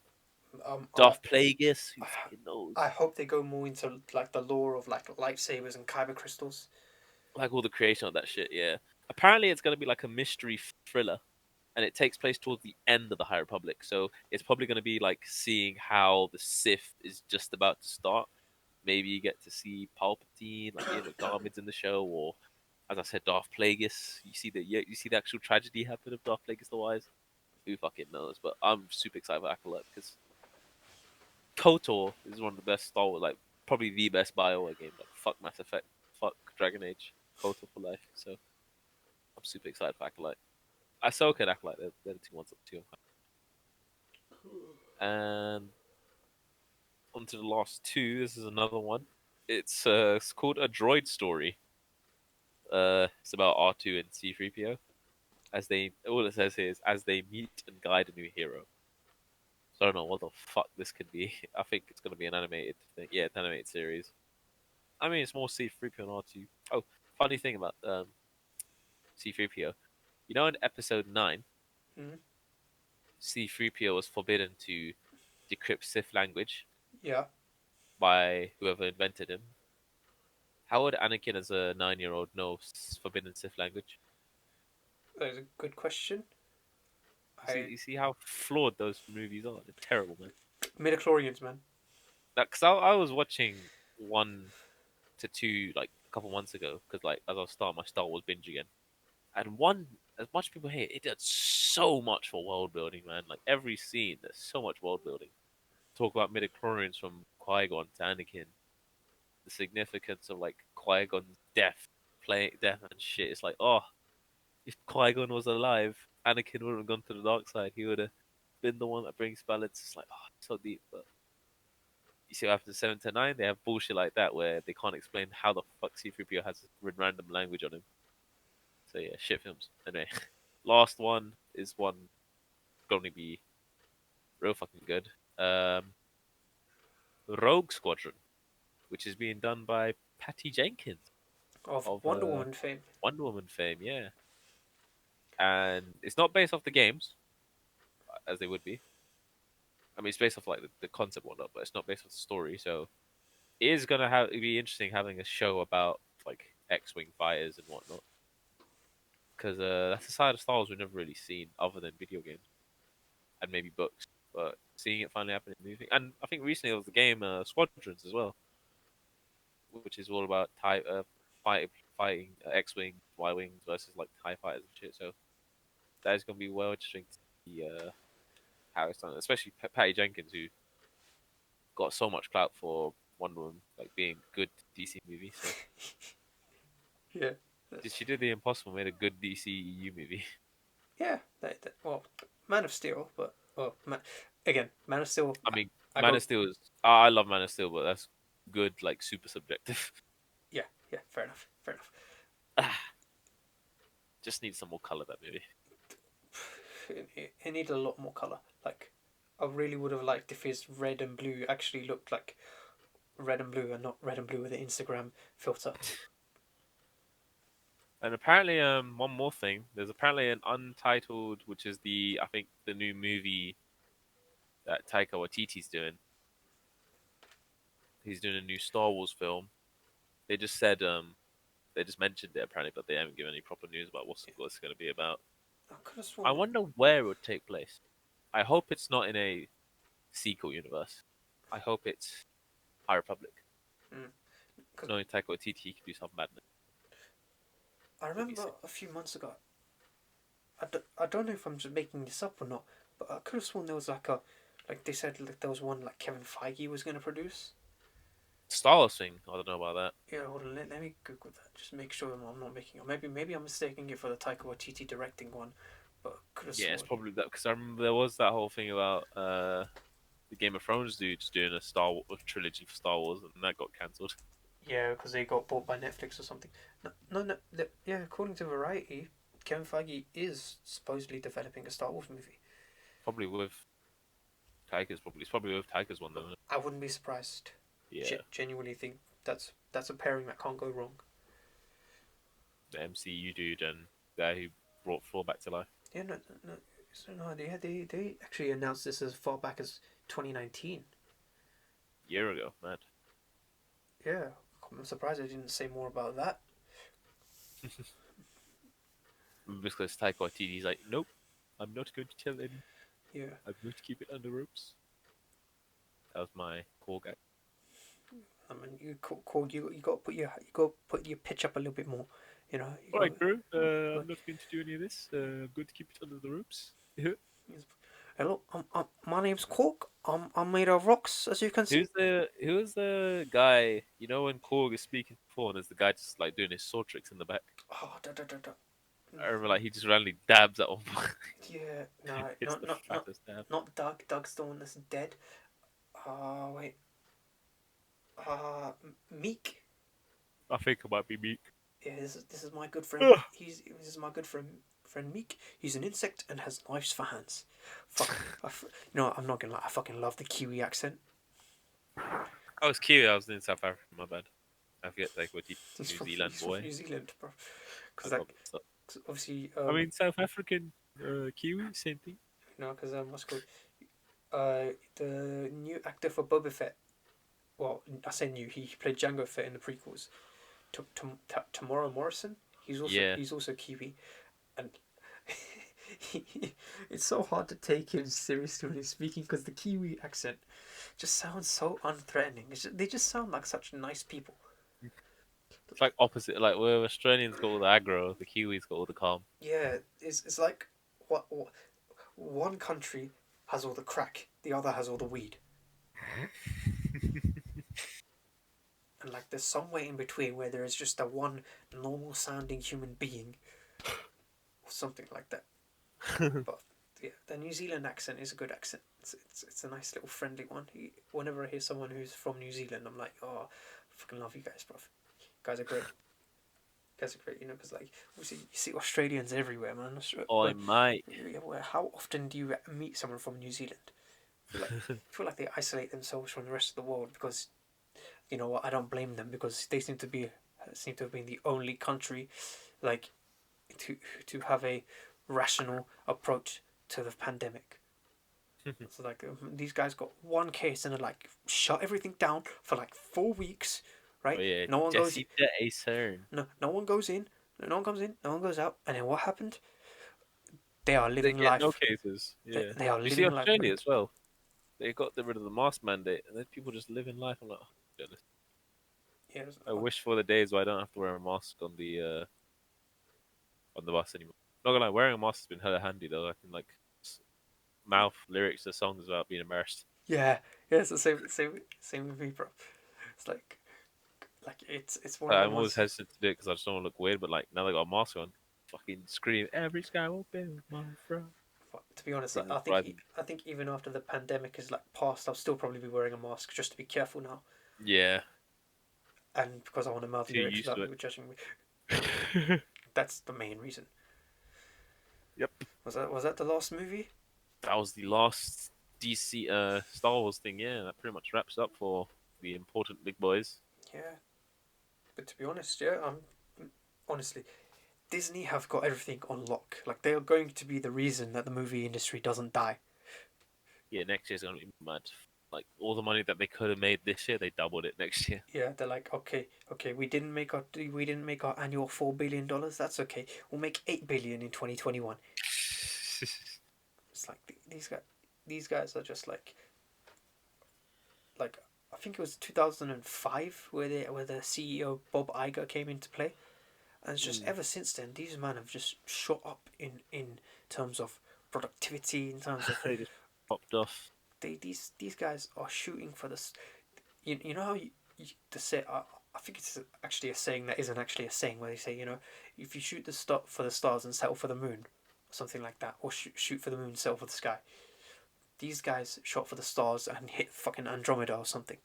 um I, Darth Plagueis, who I fucking I knows? hope they go more into like the lore of like lightsabers and kyber crystals. Like all the creation of that shit. Yeah. Apparently, it's gonna be like a mystery thriller, and it takes place towards the end of the High Republic. So it's probably gonna be like seeing how the Sith is just about to start. Maybe you get to see Palpatine, like Garmin's in the show, or as I said, Darth Plagueis. You see the actual tragedy happen of Darth Plagueis the Wise. Who fucking knows? But I'm super excited for Acolyte because KOTOR is one of the best Star Wars, like probably the best BioWare game. Like fuck Mass Effect, fuck Dragon Age, KOTOR for life. So I'm super excited for Acolyte. Ahsoka and Acolyte, they're the two ones up to. And onto the last two. This is another one. It's called A Droid Story. It's about R2 and C3PO as they all it says here is as they meet and guide a new hero. So I don't know what the fuck this could be. I think it's gonna be an animated thing. Yeah, an animated series. I mean, it's more C3PO and R2. Oh, funny thing about C3PO. You know, in episode 9, Mm-hmm. C3PO was forbidden to decrypt Sith language Yeah. by whoever invented him. How would Anakin, as a 9-year-old, know Forbidden Sith language? That is a good question. I You see how flawed those movies are. They're terrible, man. Midichlorians, man. Like, cause I was watching 1 to 2 like a couple months ago, because like as I was starting my Star Wars binge again, and one, as much people hate it, did so much for world building, man. Like every scene, there's so much world building. Talk about midichlorians from Qui-Gon to Anakin, the significance of like Qui-Gon's death, playing death and shit. It's like, oh, if Qui-Gon was alive, Anakin wouldn't have gone to the dark side. He would have been the one that brings balance. It's like, oh, it's so deep. But you see what happens in 7 to 9? They have bullshit like that where they can't explain how the fuck C-3PO has random language on him. So yeah, shit films. Anyway, last one is one going to be real fucking good. Rogue Squadron, which is being done by Patty Jenkins Of of Wonder Woman fame. Wonder Woman fame, yeah. And it's not based off the games, as they would be. I mean, it's based off like the concept whatnot, but it's not based off the story. So it is gonna have it'd be interesting having a show about like X-wing fighters and whatnot, because that's a side of Star Wars we've never really seen other than video games and maybe books. But seeing it finally happen in the movie, and I think recently there was the game Squadrons as well, which is all about fighting X-wing, Y-wings versus like Tie fighters and shit. So that is gonna be well interesting to see how it's done, especially Patty Jenkins, who got so much clout for Wonder Woman, like being a good DC movie. So Yeah. she did the impossible, made a good DC EU movie. Yeah. Well, Man of Steel, but again, Man of Steel. I mean, I Man go. of Steel is I love Man of Steel, but that's good, like super subjective. Yeah. Yeah. Fair enough. Fair enough. Just needs some more color that movie. It needed a lot more color. Like, I really would have liked if his red and blue actually looked like red and blue and not red and blue with an Instagram filter. And apparently, one more thing. There's apparently an Untitled, which is I think the new movie that Taika Waititi's doing. He's doing a new Star Wars film. They just said, they just mentioned it apparently, but they haven't given any proper news about what's going to be about. I could have I sworn. wonder where it would take place. I hope it's not in a sequel universe. I hope it's High Republic. Mm, 'cause Knowing Taika Waititi, he could do something madness. I Could be remember sick. a few months ago. I don't know if I'm just making this up or not, but I could have sworn there was like they said like there was one like Kevin Feige was gonna produce. Star Wars thing, I don't know about that. Yeah, hold on. Let me Google that. Just make sure I'm not making it. Maybe I'm mistaking it for the Taika Waititi directing one, but could have Yeah, it's sworn. probably that because I remember there was that whole thing about the Game of Thrones dudes doing a Star Wars trilogy for Star Wars, and that got cancelled. Yeah, because they got bought by Netflix or something. No. Yeah, according to Variety, Kevin Feige is supposedly developing a Star Wars movie. Probably with it's probably with Taika's one, then. I wouldn't be surprised. Yeah, Genuinely think that's a pairing that can't go wrong. the MCU dude and the guy who brought Thor back to life Yeah, no. So no, they actually announced this as far back as 2019. a year ago, man. Yeah, I'm surprised they didn't say more about that. Because Taika Waititi's like, nope, I'm not going to tell any. Yeah, I'm going to keep it under ropes. That was my core guy. I mean, you got to put your pitch up a little bit more. You know, you All got. right, bro. I'm not going to do any of this. I'm going to keep it under the ropes. Hello, my name's Cork. I'm made of rocks, as you can see. Who's the guy? You know when Korg is speaking to Thor, and there's the guy just like doing his sword tricks in the back. Oh, da. I remember like he just randomly dabs at one point. Yeah, no, It's the fattest dab. not Doug. Doug's the one that's dead. Wait. Meek. I think it might be Meek. Yeah, this is my good friend. Ugh. This is my good friend Meek. He's an insect and has knives for hands. Fuck. You know, I'm not gonna lie. I fucking love the Kiwi accent. I was Kiwi. I was in South Africa. My bad. I forget like what He's New Zealand he's boy. from New Zealand, bro. I Because got mixed up. obviously I mean South African Kiwi, same thing. no, because what's it called the new actor for Boba Fett. Well, I say new. He played Jango Fett in the prequels. Tomorrow Morrison. Yeah. He's also Kiwi, and it's so hard to take him seriously when he's speaking because the Kiwi accent just sounds so unthreatening. They just sound like such nice people. It's like opposite. Like where Australians got all the aggro, the Kiwis got all the calm. Yeah, it's like what one country has all the crack, the other has all the weed, and like there's somewhere in between where there is just a one normal sounding human being or something like that. But yeah, the New Zealand accent is a good accent. It's a nice little friendly one. Whenever I hear someone who's from New Zealand, I'm like, oh, I fucking love you guys, bro. You guys are great. You guys are great, you know, because like obviously you see Australians everywhere, man. Oi, mate. How often do you meet someone from New Zealand? I feel like they isolate themselves from the rest of the world because you know what? I don't blame them because they seem to have been the only country like to to have a rational approach to the pandemic. So like these guys got one case and they're like shut everything down for like 4 weeks, Oh right? yeah, No one goes. Jesse the Acern. No one goes in. No one comes in. No one goes out. And then what happened? They are They living get no life. cases. Yeah. They are You see living life, bro. Australia as well. They got rid of the mask mandate, and then people just live in life. I'm like, oh, jealous. Yeah, I wish for the days where I don't have to wear a mask on the bus anymore. Not gonna lie, wearing a mask has been hella handy though. I can like mouth lyrics to songs without being embarrassed. yeah, yeah. It's the same with me, bro. It's like it's one of I'm them always ones. hesitant to do it because I just don't want to look weird. But like now they got a mask on, fucking scream every sky will be my friend. To be honest, Thing drive them. I think even after the pandemic is like past, I'll still probably be wearing a mask just to be careful now, Yeah, and because I want to mouth too lyrics used without to people judging me. it. That's the main reason. Yep. Was that the last movie? That was the last DC Star Wars thing. Yeah, that pretty much wraps up for the important big boys. Yeah, but to be honest, yeah, honestly, Disney have got everything on lock. Like they are going to be the reason that the movie industry doesn't die. Yeah, next year's gonna be mad. Like all the money that they could have made this year, they doubled it next year. Yeah, they're like, okay, we didn't make our annual $4 billion. That's okay. We'll make 8 billion in 2021. It's like these guys are just like I think it was 2005 where the CEO Bob Iger came into play, and it's just Mm. ever since then these men have just shot up in terms of productivity, in terms of They just popped off. these guys are shooting for this. You know how to say I think it's actually a saying that isn't actually a saying where they say if you shoot the star for the stars and settle for the moon, or something like that, or shoot for the moon, settle for the sky. These guys shot for the stars and hit fucking Andromeda or something.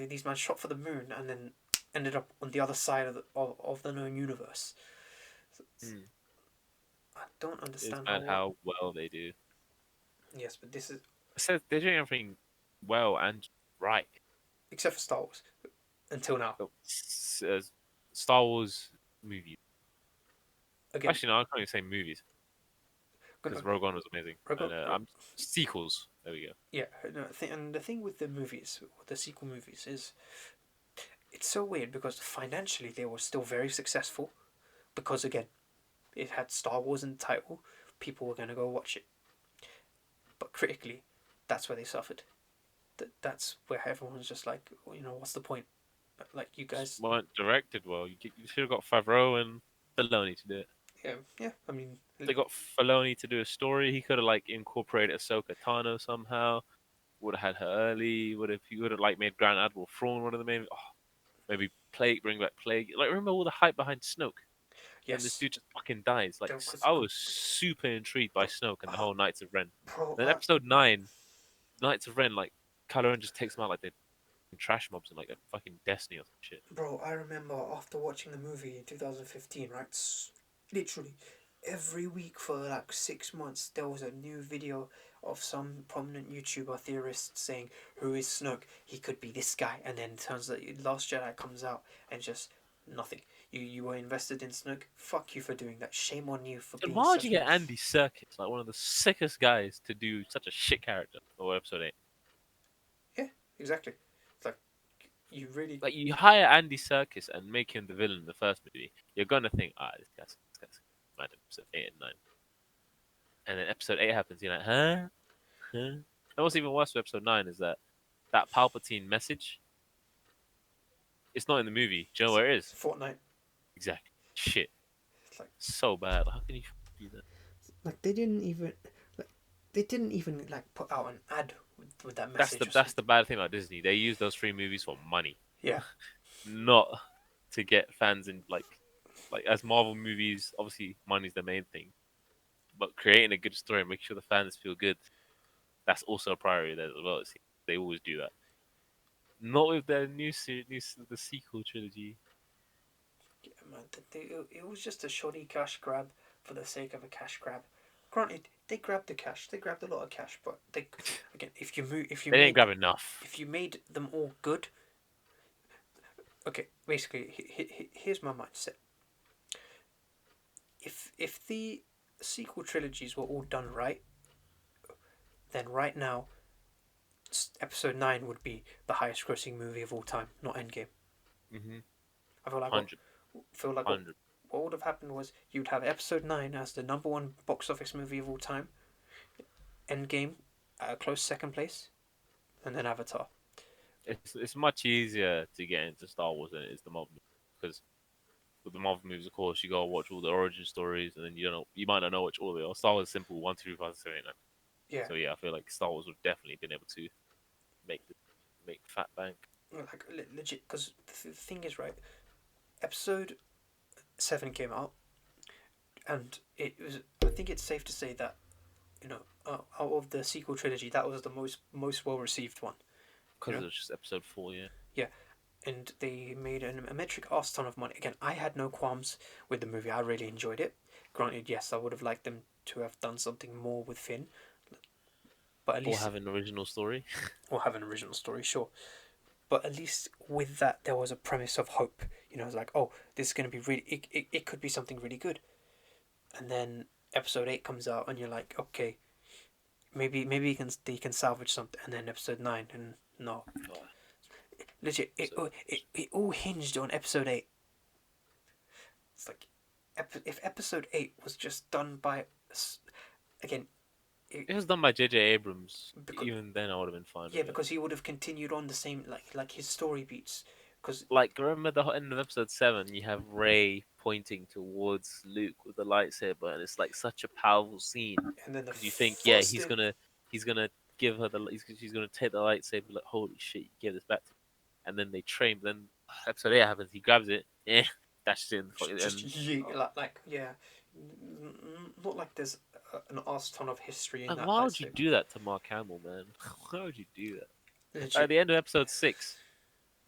These men shot for the moon and then ended up on the other side of the known universe. Mm. I don't It's understand mad how well they do. Yes, but this is I said they're doing everything well and right. except for Star Wars until now. So, Star Wars movies. Again, Actually, no, I can't even say movies because Rogue One was amazing. And I'm sequels. There we go. yeah. No, and the thing with the movies, with the sequel movies, is it's so weird because financially they were still very successful because again, it had Star Wars in the title. People were gonna go watch it, but critically, that's where they suffered. That's where everyone's just like, what's the point? Like you Just guys, weren't directed well. You should have got Favreau and Filoni to do it. yeah, yeah. I mean, They got Filoni to do a story. He could have like incorporated Ahsoka Tano somehow. Would have had her early. He would have like made Grand Admiral Thrawn one of the main. Oh, maybe Plague, bring back Plague. Like remember all the hype behind Snoke, and this yes, dude just fucking dies. Like there was, I was super intrigued by Snoke and the whole Knights of Ren. bro, Then episode 9, Knights of Ren, like Kylo Ren just takes them out like they're trash mobs in like a fucking Destiny or some shit. bro. I remember after watching the movie in 2015, right? Literally every week for like 6 months, there was a new video of some prominent YouTuber theorist saying, "Who is Snoke? He could be this guy." And then it turns out Last Jedi comes out and just nothing. You were invested in Snoke. Fuck you for doing that. Shame on you for Then being why would such you a get Andy Serkis, like one of the sickest guys, to do such a shit character for episode 8? yeah, exactly. It's like You really Like you hire Andy Serkis and make him the villain in the first movie, you're gonna think, this guy's mad in episode 8 and 9, and then episode 8 happens, you're like, huh, huh. And what's even worse for episode 9 is that Palpatine message, it's not in the movie. Do you know where it is? Fortnite. Exactly. Shit. It's So bad. How can you do that? like like they didn't even like put out an ad with that That's message the or that's the something. bad thing about Disney. They use those three movies for money, Yeah, not to get fans in. Like as Marvel movies, obviously money's the main thing, but creating a good story and making sure the fans feel good, that's also a priority there as well. It seems. They always do that. Not with their the sequel trilogy. yeah man. It was just a shoddy cash grab for the sake of a cash grab. Granted, they grabbed the cash. They grabbed a lot of cash, but they again, They didn't grab enough. if you made them all good, okay. Basically, here's my mindset. If the sequel trilogies were all done right, then right now Episode 9 would be the highest grossing movie of all time, not Endgame. Mhm. I feel like what 100, feel like what 100. what would have happened was you'd have Episode 9 as the number one box office movie of all time, Endgame at a close second place, and then Avatar. It's much easier to get into Star Wars than it is the Marvel movies, because with the Marvel movies, of course, you gotta watch all the origin stories, and then you might not know which order they are. Star Wars is simple, 1, 2, 3, 4, 5, 6, 7, 8, 9. Yeah, So yeah, I feel like Star Wars would definitely been able to make the make fat bank. like legit. Because the thing is, right, Episode 7 came out, and it was. I think it's safe to say that out of the sequel trilogy, that was the most well received one. You Because know, it was just episode 4. Yeah, yeah, and they made a metric arse ton of money. Again, I had no qualms with the movie. I really enjoyed it. Granted, yes, I would have liked them to have done something more with Finn, but at or least have an original story. or have an original story, sure. But at least with that, there was a premise of hope. It's like, oh, this is going to be really. It could be something really good. And then episode 8 comes out, and you're like, okay, maybe they can salvage something. And then episode 9, and no, Oh, legit, so it all hinged on episode 8. It's like, if episode 8 was just done by, again, it, it was done by J.J. Abrams. because Even then, I would have been fine yeah, with it. because he would have continued on the same like his story beats. Because Like, remember the end of episode 7? You have Ray pointing towards Luke with the lightsaber, and it's like such a powerful scene and then the because you think, yeah, he's first gonna he's gonna give her she's gonna take the lightsaber. Like, holy shit, you give this back to me. And then they train. Then episode 8 happens. He grabs it, yeah, dashes it in the fucking just end. like yeah, not like there's an arse ton of history in Like, that why would you lightsaber. do that to Mark Hamill, man? Why would you do that? At Legit, the end of episode 6,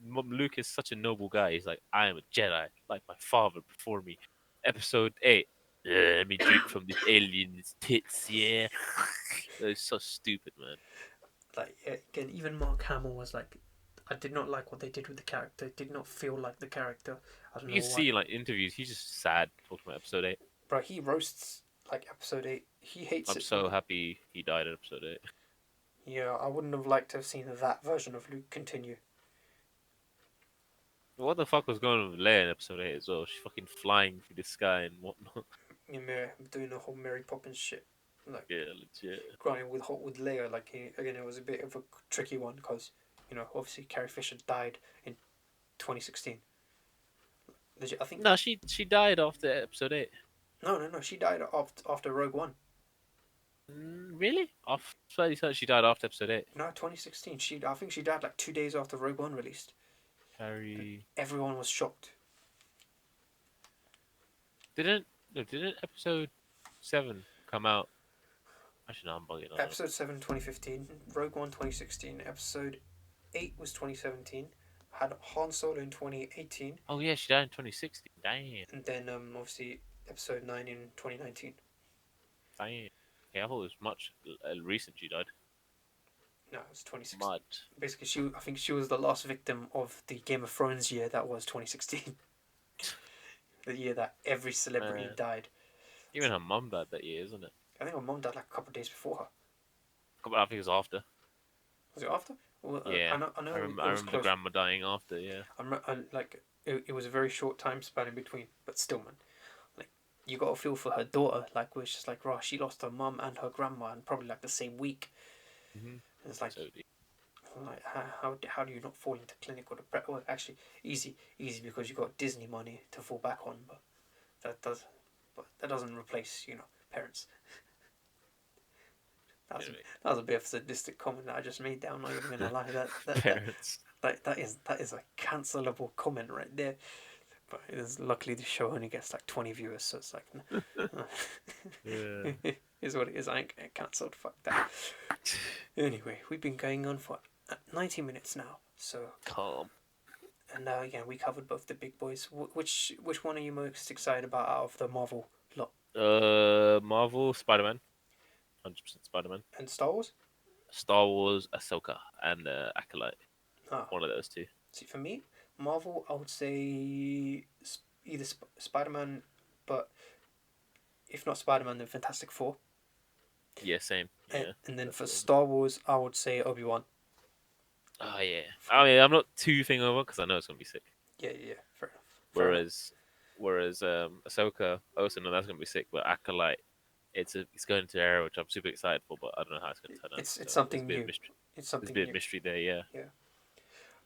Luke is such a noble guy. He's like, I am a Jedi, like my father before me. Episode 8, let me drink from this alien's tits, yeah. It's so stupid, man. like yeah, again, even Mark Hamill was like, I did not like what they did with the character. It did not feel like the character. I don't You know can why, see in like interviews, he's just sad talking about episode 8. bro. He roasts like episode 8. He hates I'm it so so much. happy he died in episode 8. Yeah, I wouldn't have liked to have seen that version of Luke continue. What the fuck was going on with Leia in episode 8 as well? She's fucking flying through the sky and whatnot. Yeah, doing the whole Mary Poppins shit. Like, Yeah, legit. granted, with Leia, like again, it was a bit of a tricky one because obviously Carrie Fisher died in 2016. Legit, I think No, she died after episode 8. no, she died after Rogue One. Really? I thought you said she died after episode 8. No, 2016. I think she died like 2 days after Rogue One released. And Carrie everyone was shocked. didn't no, didn't episode 7 come out? Actually, no, I'm bugging. I don't know. Episode 7, 2015. Rogue One, 2016. Episode 8 was 2017. Had Han Solo in 2018. Oh yeah, she died in 2016. Damn, And then obviously Episode 9 in 2019. damn. Yeah, I thought it was much recent. She died. No, it was 2016. Mud. Basically, I think she was the last victim of the Game of Thrones year that was 2016. The year that every celebrity Man, died. even her mum died that year, isn't it? I think my mom died like a couple of days before her. I think it was after. Was it after? Well, Yeah, I I know remember. it I was remember the close. grandma dying after. Yeah. Like it was a very short time span in between, but still, man, like you gotta feel for her daughter. Like, where it's just like, right, she lost her mum and her grandma, and probably like the same week. Mm-hmm. And it's like, So deep. how do you not fall into clinical depression? Well, actually, easy because you got Disney money to fall back on, but that does, but that doesn't replace parents. That was a, Anyway, that was a bit of a sadistic comment that I just made there. I'm not even gonna lie. parents. That is a cancelable comment right there. But it is, luckily the show only gets like 20 viewers, so it's like, Yeah. is what it is. I ain't getting cancelled. Fuck that. Anyway, we've been going on for 90 minutes now. So, Calm. and again, we covered both the big boys. Which one are you most excited about out of the Marvel lot? Marvel, Spider-Man, 100% Spider-Man. And Star Wars? Star Wars, Ahsoka, and Acolyte. Ah, One of those two. see, for me, Marvel, I would say either Spider Man, but if not Spider Man, then Fantastic Four. Yeah, same. Yeah, And then that's for what. Star Wars, I would say Obi Wan. Oh yeah. I mean, I'm not too thing over because I know it's gonna be sick. Yeah, fair enough. Fair enough. Whereas Ahsoka, also no, that's gonna be sick. But Acolyte, it's going to era which I'm super excited for, but I don't know how it's gonna turn out. It's So there's a something bit of new. mystery. It's There's a something bit of new. mystery there. Yeah. Yeah.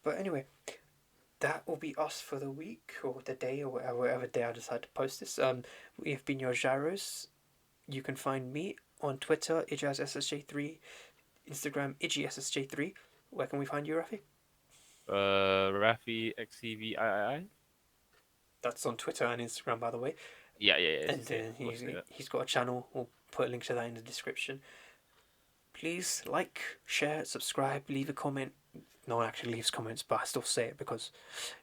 But anyway, that will be us for the week or the day or whatever day I decide to post this. We have been your Gyros. You can find me on Twitter, Ijaz SSJ3, Instagram, IggySSJ3. Where can we find you, Rafi? Rafi XCVII. That's on Twitter and Instagram, by the way. Yeah. It's the And same. Of course, yeah. he's got a channel. We'll put a link to that in the description. Please like, share, subscribe, leave a comment. No one actually leaves comments, but I still say it because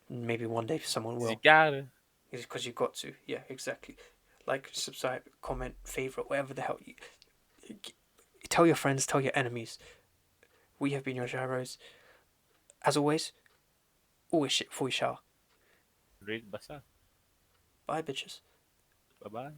maybe one day someone 'Cause you will. gotta. It's because you've got to. Yeah, exactly. Like, subscribe, comment, favorite, whatever the hell. Tell your friends, tell your enemies. We have been your Gyros. As always, always shit before you shower. Read Basa. Bye, bitches. Bye bye.